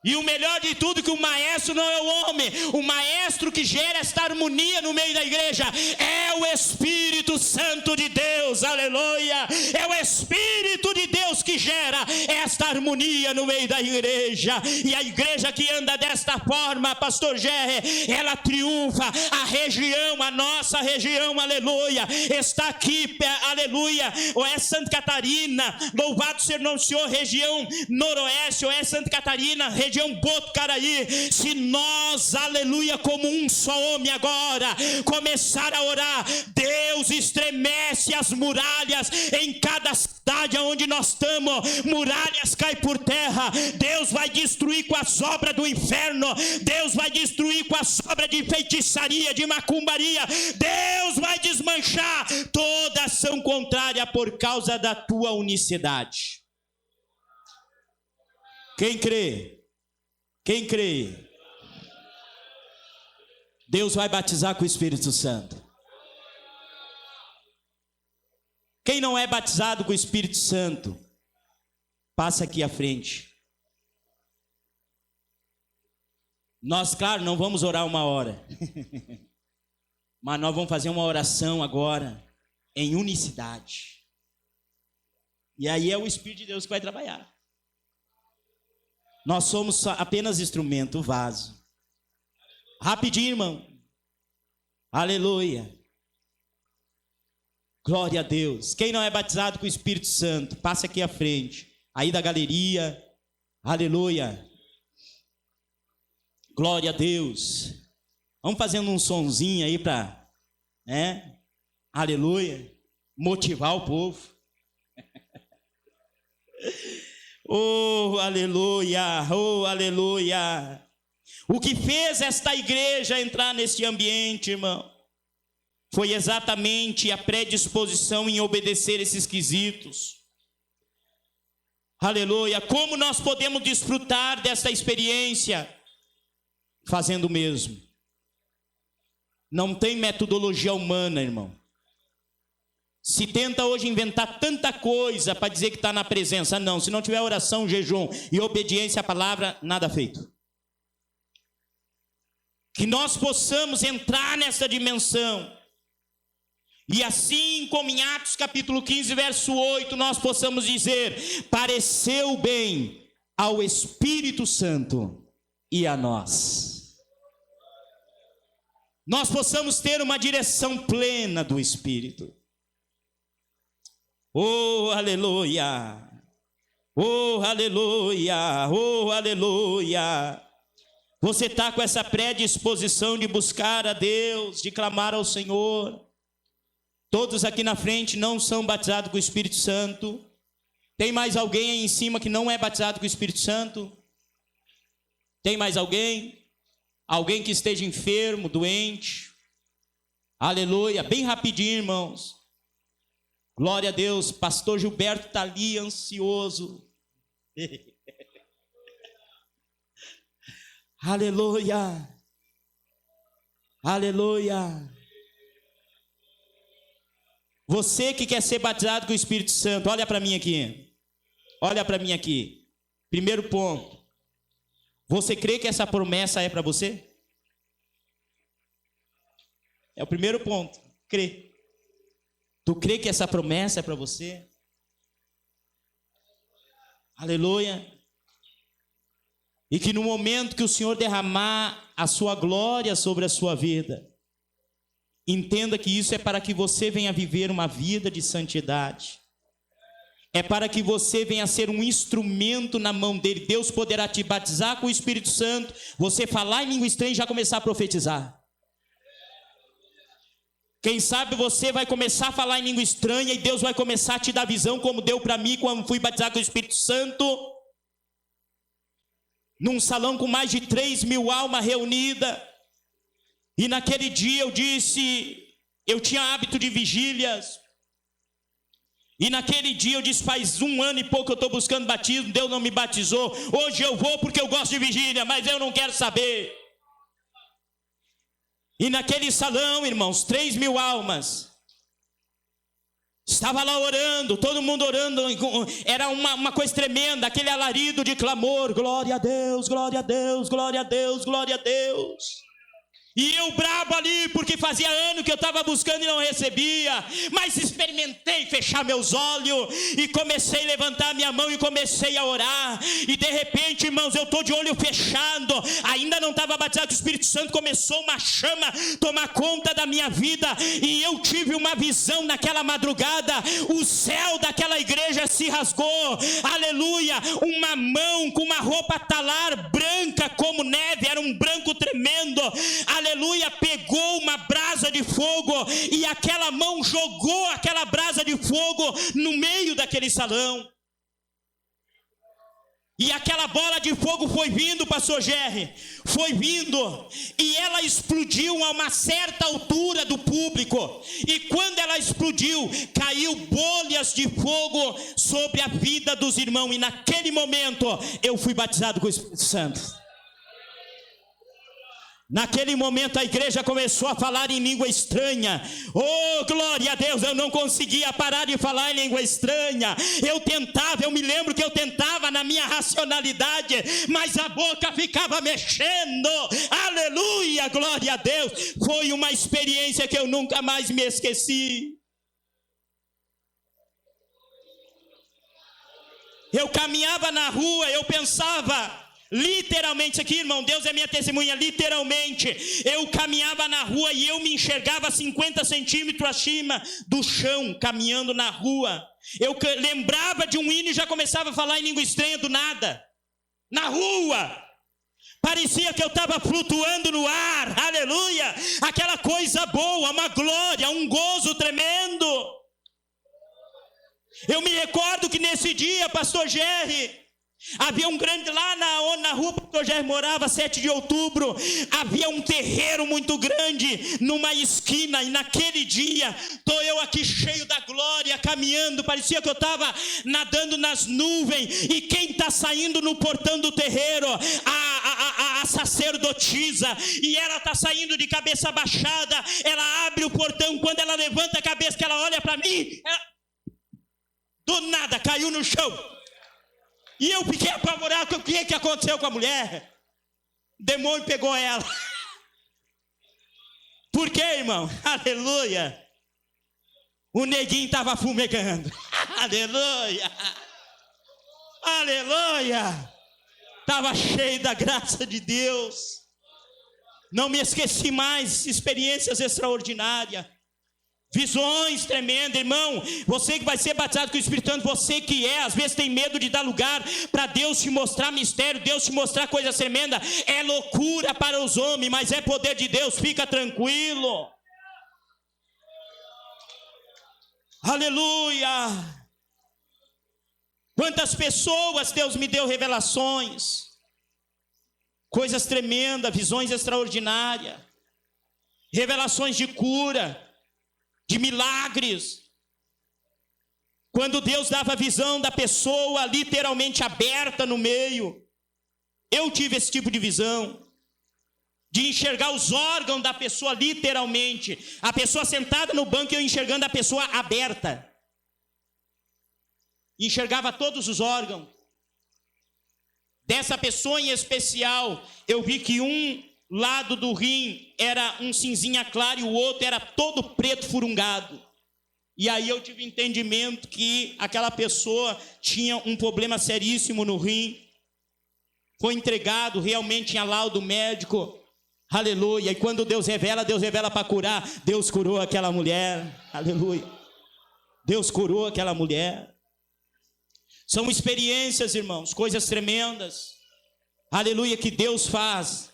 E o melhor de tudo, que o maestro não é o homem, o maestro que gera esta harmonia no meio da igreja é o Espírito Santo de Deus, aleluia. É o Espírito de Deus que gera esta harmonia no meio da igreja. E a igreja que anda desta forma, pastor Gerry, ela triunfa. A região, a nossa região, aleluia, está aqui, aleluia. Oeste Santa Catarina, louvado seja o nome do Senhor, região noroeste, Oeste Santa Catarina, região Botucaraí. Se nós, aleluia, como um só homem agora começar a orar, Deus estremece as muralhas em cada cidade onde nós estamos. Muralhas caem por terra. Deus vai destruir com as obras do inferno. Deus vai destruir com as obras de feitiçaria, de macumbaria. Deus vai desmanchar toda ação contrária por causa da tua unicidade. Quem crê? Quem crê? Deus vai batizar com o Espírito Santo. Quem não é batizado com o Espírito Santo, passa aqui à frente. Nós, claro, não vamos orar 1 hora. Mas nós vamos fazer uma oração agora em unicidade. E aí é o Espírito de Deus que vai trabalhar. Nós somos apenas instrumento, vaso. Rapidinho, irmão. Aleluia. Glória a Deus. Quem não é batizado com o Espírito Santo, passa aqui à frente. Aí da galeria. Aleluia. Glória a Deus. Vamos fazendo um sonzinho aí para, aleluia, motivar o povo. Oh, aleluia, oh, aleluia. O que fez esta igreja entrar nesse ambiente, irmão, foi exatamente a predisposição em obedecer esses quesitos. Aleluia. Como nós podemos desfrutar desta experiência? Fazendo o mesmo. Não tem metodologia humana, irmão. Se tenta hoje inventar tanta coisa para dizer que está na presença. Não, se não tiver oração, jejum e obediência à palavra, nada feito. Que nós possamos entrar nessa dimensão. E assim como em Atos capítulo 15, verso 8, nós possamos dizer: pareceu bem ao Espírito Santo e a nós. Nós possamos ter uma direção plena do Espírito. Oh, aleluia! Oh, aleluia! Oh, aleluia! Você está com essa predisposição de buscar a Deus, de clamar ao Senhor. Todos aqui na frente não são batizados com o Espírito Santo. Tem mais alguém aí em cima que não é batizado com o Espírito Santo? Tem mais alguém? Alguém que esteja enfermo, doente? Aleluia, bem rapidinho, irmãos. Glória a Deus, pastor Gilberto está ali ansioso. Aleluia, aleluia. Você que quer ser batizado com o Espírito Santo, olha para mim aqui. Olha para mim aqui. Primeiro ponto. Você crê que essa promessa é para você? É o primeiro ponto. Crê. Tu crê que essa promessa é para você? Aleluia. E que no momento que o Senhor derramar a sua glória sobre a sua vida, entenda que isso é para que você venha viver uma vida de santidade. É para que você venha ser um instrumento na mão dele. Deus poderá te batizar com o Espírito Santo, você falar em língua estranha e já começar a profetizar. Quem sabe você vai começar a falar em língua estranha e Deus vai começar a te dar visão, como deu para mim quando fui batizado com o Espírito Santo, num salão com mais de 3.000 almas reunidas. E naquele dia eu disse, eu tinha hábito de vigílias. E naquele dia eu disse, faz 1 ano e pouco que eu estou buscando batismo, Deus não me batizou. Hoje eu vou porque eu gosto de vigília, mas eu não quero saber. E naquele salão, irmãos, 3.000 almas. Estava lá orando, todo mundo orando, era uma coisa tremenda, aquele alarido de clamor, glória a Deus, glória a Deus, glória a Deus, glória a Deus. E eu brabo ali, porque fazia ano que eu estava buscando e não recebia, mas experimentei fechar meus olhos, e comecei a levantar minha mão e comecei a orar, e de repente, irmãos, eu estou de olho fechado, ainda não estava batizado com o Espírito Santo, começou uma chama tomar conta da minha vida, e eu tive uma visão naquela madrugada, o céu daquela igreja se rasgou, aleluia, uma mão com uma roupa talar branca como neve, era um branco tremendo, aleluia, pegou uma brasa de fogo e aquela mão jogou aquela brasa de fogo no meio daquele salão. E aquela bola de fogo foi vindo, pastor Jerry, foi vindo, e ela explodiu a uma certa altura do público, e quando ela explodiu, caiu bolhas de fogo sobre a vida dos irmãos, e naquele momento eu fui batizado com o Espírito Santo. Naquele momento a igreja começou a falar em língua estranha. Oh, glória a Deus, eu não conseguia parar de falar em língua estranha. Eu me lembro que eu tentava na minha racionalidade, mas a boca ficava mexendo. Aleluia, glória a Deus. Foi uma experiência que eu nunca mais me esqueci. Eu caminhava na rua, eu pensava... Literalmente aqui, irmão, Deus é minha testemunha, literalmente, eu caminhava na rua e eu me enxergava 50 centímetros acima do chão, caminhando na rua. Eu lembrava de um hino e já começava a falar em língua estranha do nada, na rua. Parecia que eu estava flutuando no ar, aleluia, aquela coisa boa, uma glória, um gozo tremendo. Eu me recordo que nesse dia, pastor Jerry, havia um grande, lá na rua que o pastor Jerry morava, 7 de outubro, havia um terreiro muito grande, numa esquina, e naquele dia, estou eu aqui cheio da glória, caminhando, parecia que eu estava nadando nas nuvens, e quem está saindo no portão do terreiro? A sacerdotisa, e ela está saindo de cabeça baixada, ela abre o portão, quando ela levanta a cabeça, que ela olha para mim, do nada, caiu no chão. E eu fiquei apavorado, o que aconteceu com a mulher? O demônio pegou ela. Por quê, irmão? Aleluia. O neguinho estava fumegando. Aleluia. Aleluia. Estava cheio da graça de Deus. Não me esqueci mais, experiências extraordinárias. Visões tremendas, irmão. Você que vai ser batizado com o Espírito Santo, você que às vezes tem medo de dar lugar para Deus te mostrar mistério, Deus te mostrar coisas tremendas. É loucura para os homens, mas é poder de Deus, fica tranquilo. Aleluia. Quantas pessoas Deus me deu revelações, coisas tremendas, visões extraordinárias, revelações de cura, de milagres. Quando Deus dava a visão da pessoa literalmente aberta no meio. Eu tive esse tipo de visão, de enxergar os órgãos da pessoa literalmente. A pessoa sentada no banco e eu enxergando a pessoa aberta. Enxergava todos os órgãos. Dessa pessoa em especial, eu vi que um lado do rim era um cinzinha claro e o outro era todo preto furungado. E aí eu tive entendimento que aquela pessoa tinha um problema seríssimo no rim. Foi entregado, realmente tinha laudo médico. Aleluia. E quando Deus revela para curar. Deus curou aquela mulher. Aleluia. Deus curou aquela mulher. São experiências, irmãos, coisas tremendas. Aleluia, que Deus faz.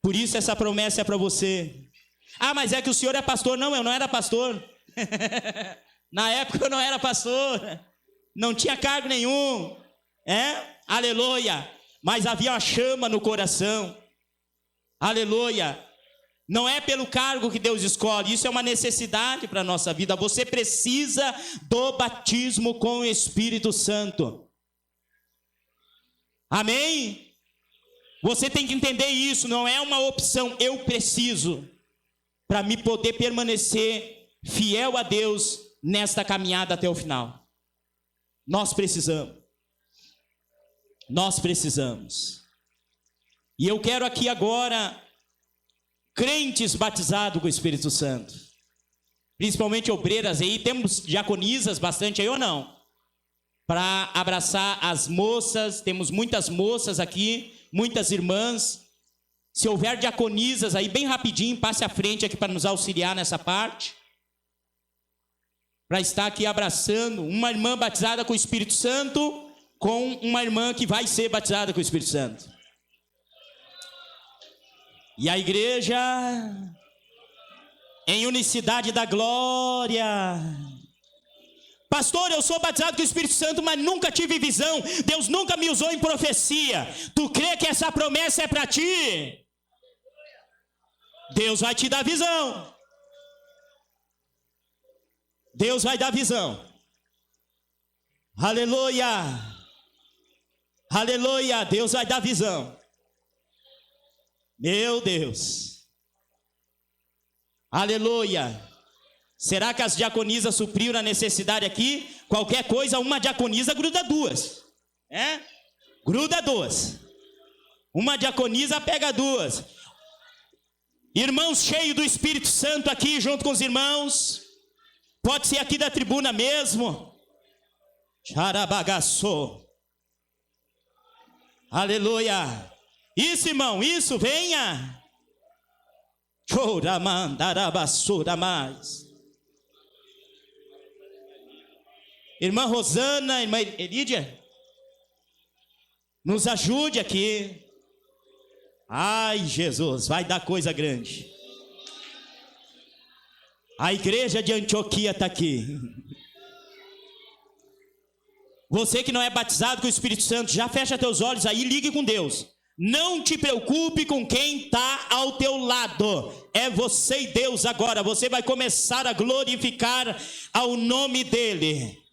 Por isso essa promessa é para você. Ah, mas é que o senhor é pastor. Não, eu não era pastor. Na época eu não era pastor. Não tinha cargo nenhum. Aleluia. Mas havia uma chama no coração. Aleluia. Não é pelo cargo que Deus escolhe. Isso é uma necessidade para a nossa vida. Você precisa do batismo com o Espírito Santo. Amém? Você tem que entender isso, não é uma opção, eu preciso, para me poder permanecer fiel a Deus nesta caminhada até o final. Nós precisamos. E eu quero aqui agora, crentes batizados com o Espírito Santo, principalmente obreiras aí, temos diaconisas bastante aí ou não? Para abraçar as moças, temos muitas moças aqui, muitas irmãs. Se houver diaconisas aí, bem rapidinho, passe à frente aqui para nos auxiliar nessa parte. Para estar aqui abraçando uma irmã batizada com o Espírito Santo, com uma irmã que vai ser batizada com o Espírito Santo. E a igreja, em unicidade da glória. Pastor, eu sou batizado com o Espírito Santo, mas nunca tive visão. Deus nunca me usou em profecia. Tu crê que essa promessa é para ti? Deus vai te dar visão. Deus vai dar visão. Aleluia. Aleluia. Deus vai dar visão. Meu Deus. Aleluia. Será que as diaconisas supriram a necessidade aqui? Qualquer coisa, uma diaconisa gruda duas. Gruda duas. Uma diaconisa pega duas. Irmãos cheios do Espírito Santo aqui junto com os irmãos. Pode ser aqui da tribuna mesmo. Charabagaçô. Aleluia. Isso, irmão, isso, venha. Choramandarabassura mais. Irmã Rosana, irmã Elídia, nos ajude aqui. Ai, Jesus, vai dar coisa grande. A igreja de Antioquia está aqui. Você que não é batizado com o Espírito Santo, já fecha teus olhos aí e ligue com Deus. Não te preocupe com quem está ao teu lado. É você e Deus agora. Você vai começar a glorificar ao nome dEle.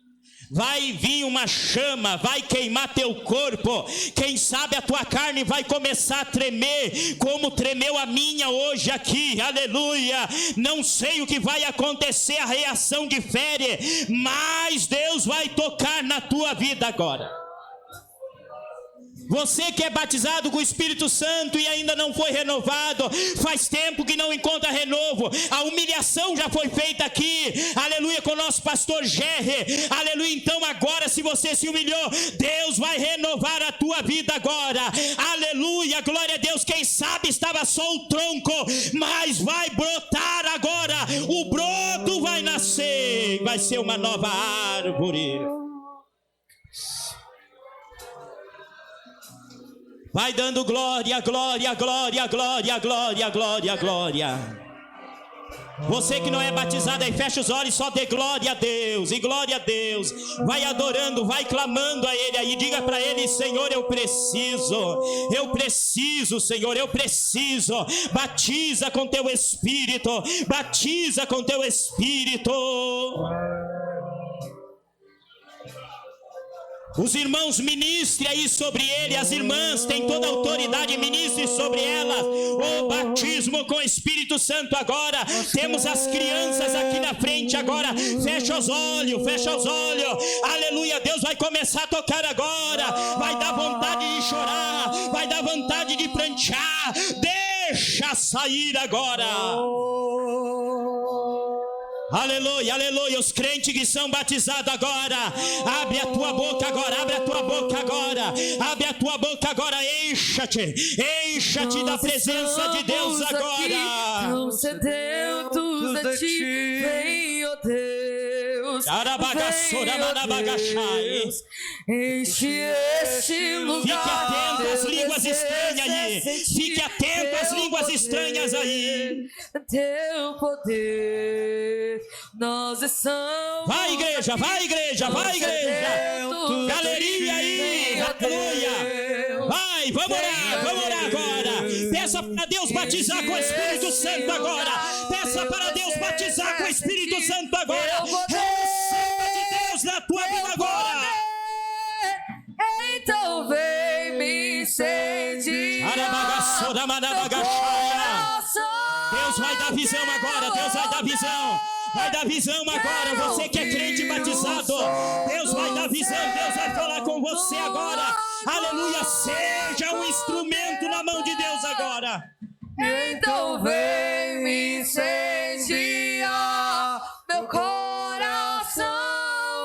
Vai vir uma chama, vai queimar teu corpo. Quem sabe a tua carne vai começar a tremer, como tremeu a minha hoje aqui, aleluia. Não sei o que vai acontecer, a reação difere, mas Deus vai tocar na tua vida agora. Você que é batizado com o Espírito Santo e ainda não foi renovado, faz tempo que não encontra renovo. A humilhação já foi feita aqui, aleluia, com o nosso pastor Gerry, aleluia. Então agora, se você se humilhou, Deus vai renovar a tua vida agora, aleluia, glória a Deus. Quem sabe estava só o tronco, mas vai brotar agora, o broto vai nascer, vai ser uma nova árvore. Vai dando glória, glória, glória, glória, glória, glória, glória. Você que não é batizado aí, fecha os olhos, só dê glória a Deus, e glória a Deus. Vai adorando, vai clamando a Ele aí, diga para Ele: Senhor, eu preciso, Senhor, eu preciso. Batiza com teu Espírito, batiza com teu Espírito. Os irmãos, ministre aí sobre ele. As irmãs têm toda a autoridade, ministre sobre elas o batismo com o Espírito Santo agora. Temos as crianças aqui na frente agora. Fecha os olhos, aleluia. Deus vai começar a tocar agora. Vai dar vontade de chorar, vai dar vontade de prantear. Deixa sair agora. Aleluia, aleluia. Os crentes que são batizados agora, abre a tua boca agora, abre a tua boca agora, abre a tua boca agora. Encha-te da presença de Deus agora. Tão sedentos de ti, vem, ó Deus, enche este lugar. Fique atento às línguas estranhas aí. Fique atento às línguas estranhas aí. Teu poder, nós estamos. Vai, igreja, vai, igreja, vai, igreja. Galeria aí, aleluia. Vai, vamos orar agora. Peça para Deus batizar com o Espírito Santo agora. Peça para Deus batizar com o Espírito Santo agora. Receba de Deus na tua vida agora. Então vem me incendiar. Deus vai dar visão agora, Deus vai dar visão. Vai dar visão agora, você que é crente batizado, Deus vai dar visão, Deus vai falar com você agora. Aleluia, seja um instrumento na mão de Deus agora. Então vem me incendiar, meu coração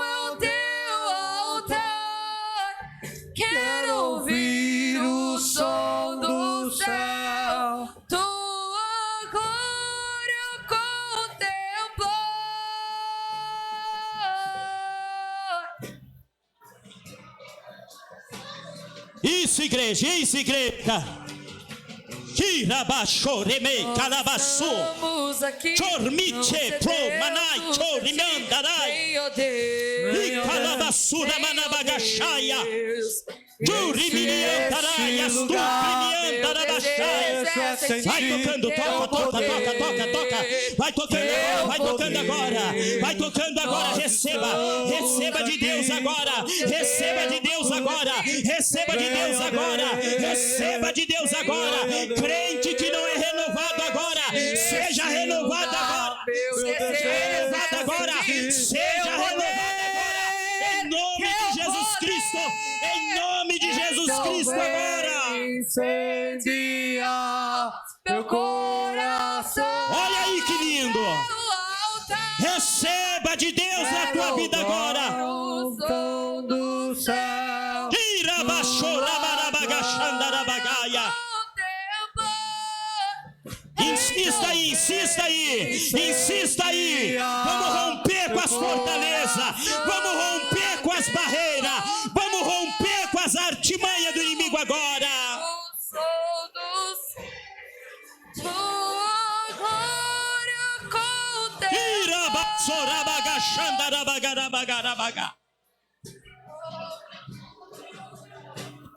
é o teu altar. Quero ouvir o som do céu, tua glória contemplar. Isso, igreja, isso, igreja. Kirabashoreme calabaçu. Chormiche pro manai chorimandarai. E calabasura manabagachaia. Jurimiandarai astuprimiandarabachai. Vai tocando, toca. Vai tocando agora. Vai tocando agora. Receba de Deus agora. Receba de Deus agora. Receba de Deus agora. Receba de Deus agora. Crente meu coração. Olha aí que lindo. Ao altar. Receba de Deus na tua vida agora. O som do céu. Insista aí, insista aí, insista aí. Vamos romper com as fortalezas, vamos romper com as barreiras, vamos romper com as artimanhas do inimigo agora. O som dos tua glória contemplar.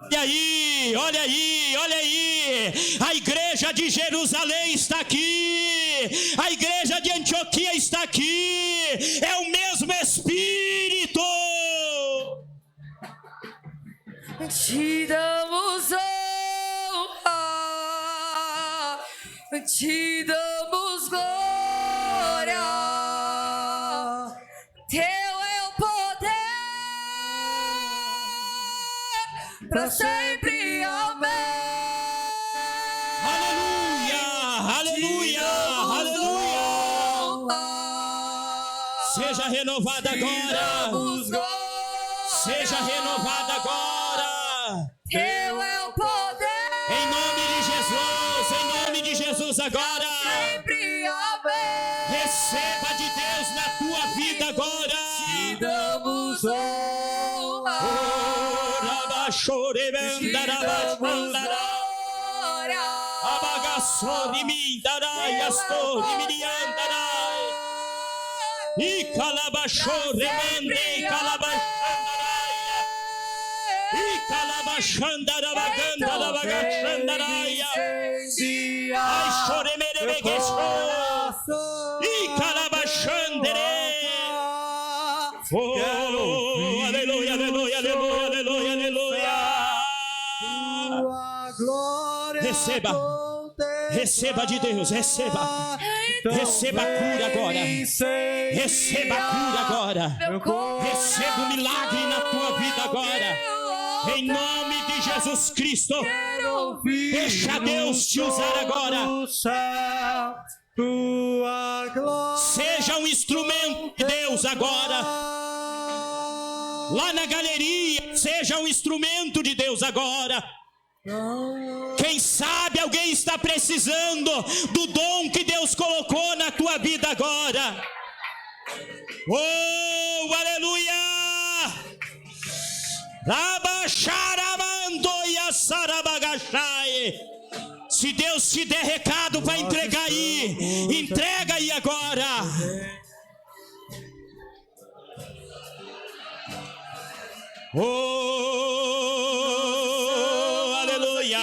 Olha aí, olha aí, olha aí. A igreja de Jerusalém está aqui. A igreja de Antioquia está aqui. É o mesmo Espírito. Te damos honra, te damos glória. Teu é o poder para sempre, amém. Aleluia, aleluia, aleluia. Seja renovada agora. Seja renovada agora. Teu é o poder. Em nome de Jesus agora. Sempre, amém. Receba de Deus na tua vida agora. Te damos honra. Chore vendara glória. Abagassori mi darai astori mi andarai. E calabachore mandei calabachandarai. E calabachandara baganda bagachandarai. Ai chore merebegesso. E calabachandere. Oh, aleluia, aleluia, aleluia, aleluia, aleluia. Receba, receba de Deus, receba. Receba a cura agora. Receba a cura agora. Receba o milagre na tua vida agora. Em nome de Jesus Cristo. Deixa Deus te usar agora. Seja um instrumento de Deus agora. Lá na galeria, seja um instrumento de Deus agora. Quem sabe alguém está precisando do dom que Deus colocou na tua vida agora. Oh, aleluia! Se Deus te der recado para entregar aí, entrega aí agora. Oh, aleluia!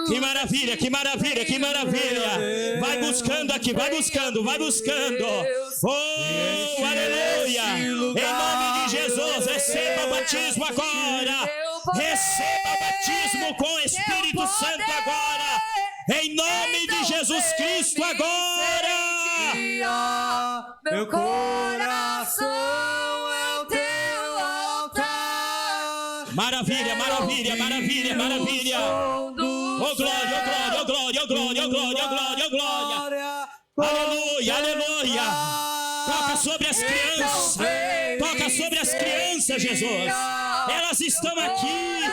Que maravilha, que maravilha, que maravilha! Vai buscando aqui, vai buscando, vai buscando. Oh, aleluia! Em nome de Jesus, receba o batismo agora. Receba o batismo com o Espírito Santo agora. Em nome de Jesus Cristo agora. Meu coração é o teu altar. Maravilha, maravilha, maravilha, maravilha. Oh glória, oh glória, oh glória, oh glória, oh glória, oh glória, oh glória. Aleluia, aleluia. Toca sobre as crianças. Toca sobre as crianças, Jesus. Elas estão aqui.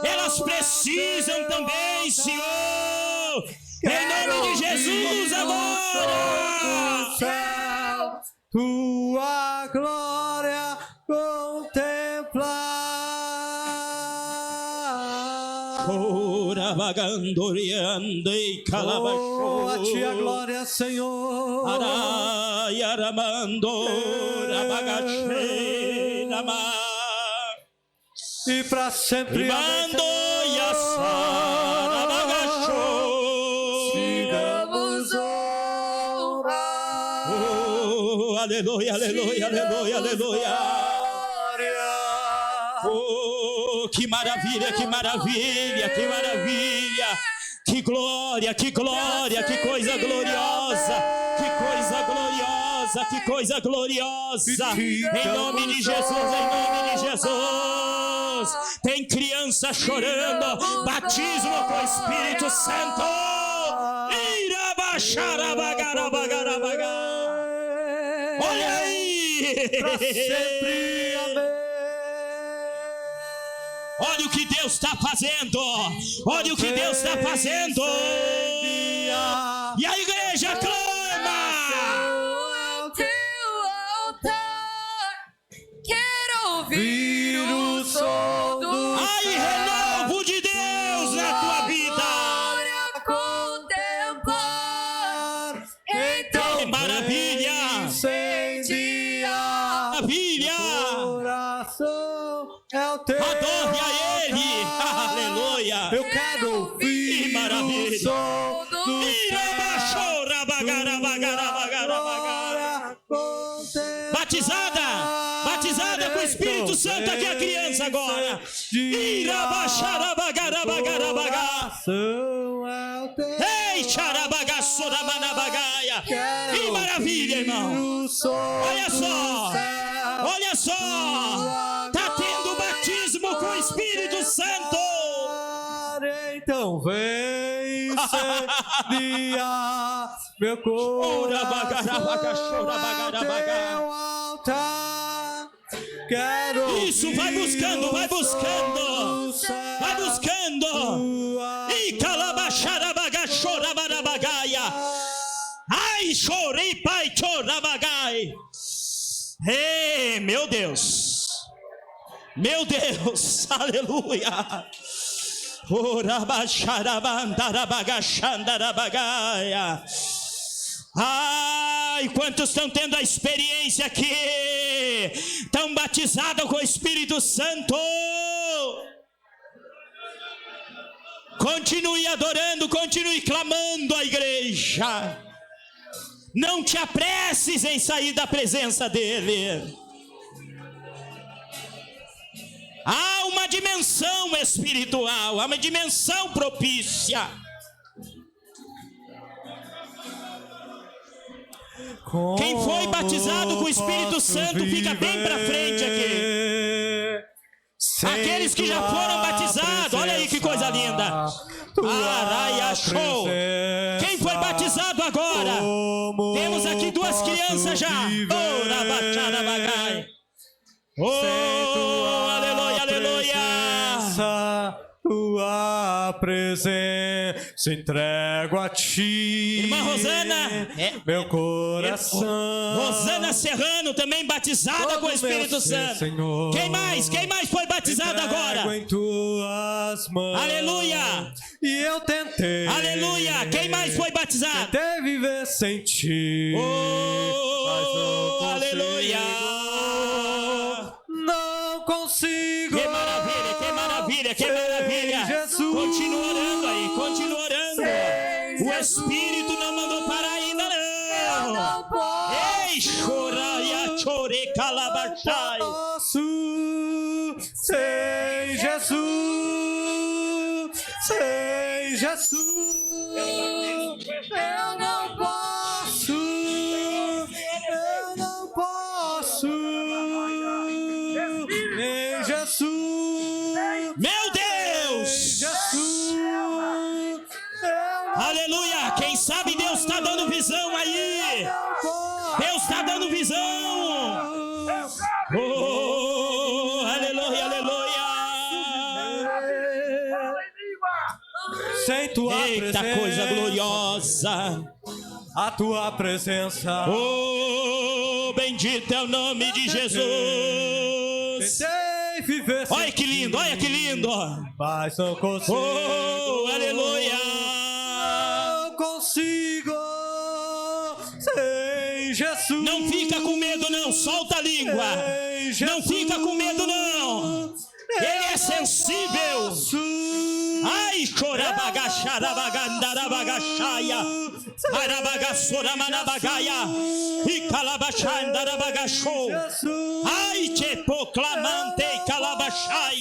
Elas precisam também, Senhor. Em nome de Jesus agora. Tua glória contemplar. Ora vagandoriandei calabachou. A ti a glória, Senhor. Arayaramandora bagachei namá. E para sempre mando yassara bagachou. Sigamos honra. Oh, aleluia, aleluia, aleluia, aleluia. Oh, que maravilha, que maravilha, que maravilha. Que glória, que glória, que coisa gloriosa. Que coisa gloriosa, que coisa gloriosa. Em nome de Jesus, em nome de Jesus. Deus. Tem criança chorando. Batismo com o Espírito Santo. Olha aí. Pra sempre, amém. Olha o que Deus está fazendo. Olha o que Deus está fazendo. E a igreja clama. O teu altar, quero ouvir o som do Ai, renovo de Deus na tua vida. Contemplar, então Que maravilha. Incendiar Maravilha. coração é o teu Adore a Ele. Aleluia. Eu quero ouvir Que maravilha. o som do Batizada com o Espírito Santo aqui a criança agora. Ei, xarabagaçoramanabagaia. Que maravilha, irmão. Olha só. Olha só. Tá tendo batismo com o Espírito Santo. Então vem incendiar meu coração teu altar. Quero Isso, vai buscando, vai buscando. Vai buscando. E calabacharabagachorabagaia. Ai, chorei, pai, chorabagai. Ei, meu Deus. Meu Deus, aleluia. Ai, quantos estão tendo a experiência aqui? Estão batizados com o Espírito Santo. Continue adorando, continue clamando a igreja. Não te apresses em sair da presença dele. Há uma dimensão espiritual, há uma dimensão propícia. Quem foi batizado com o Espírito Santo fica bem para frente aqui. Aqueles que já foram batizados, olha aí que coisa linda. Araia show. Quem foi batizado agora? Temos aqui duas crianças já. Oh, aleluia, aleluia. Tua presença entrego a ti. Irmã Rosana, meu coração. Rosana Serrano também batizada com o Espírito Santo. Senhor, Quem mais foi batizado agora? Em tuas mãos. Aleluia. E eu tentei. Aleluia. Quem mais foi batizado? Tentei viver sem ti. Mas não consigo. Aleluia. Não consigo. Que maravilha, que maravilha, que maravilha. Jesus. Continua orando aí, continua orando. O Espírito não mandou parar ainda não. Ei, choraia, chore, calabachai. Sem Jesus, sem Jesus, eu não posso, eu não posso. Em Jesus, Meu Deus! Jesus, Aleluia! Quem sabe Deus está dando visão aí! Deus está dando visão! Oh, aleluia, aleluia! Sem tua Eita presença, coisa gloriosa! a tua presença. Oh, bendito é o nome de Jesus! Tentei viver sem Olha que lindo, olha que lindo! mas não consigo. Oh, aleluia! Não consigo sem Jesus. Não fica com medo não, solta a língua! Não fica com medo não! Ele é sensível! Ai, chorabagacharabagandarabagashaia, arabagasoramanabagaia, e calabachandarabagachou. Ai, tepoclamante calabachai.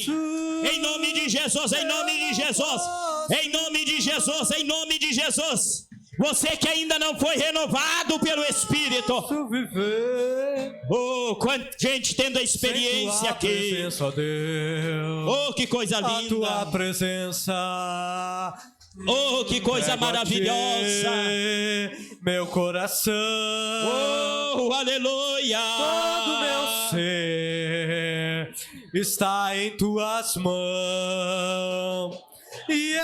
Em nome de Jesus, em nome de Jesus, em nome de Jesus, em nome de Jesus. Você que ainda não foi renovado pelo Espírito. Viver Oh, quanta gente tendo a experiência aqui. presença, Deus. Oh, que coisa A tua linda. presença. Oh, que coisa maravilhosa. Meu coração. Oh, aleluia. Todo meu ser está em tuas mãos. E eu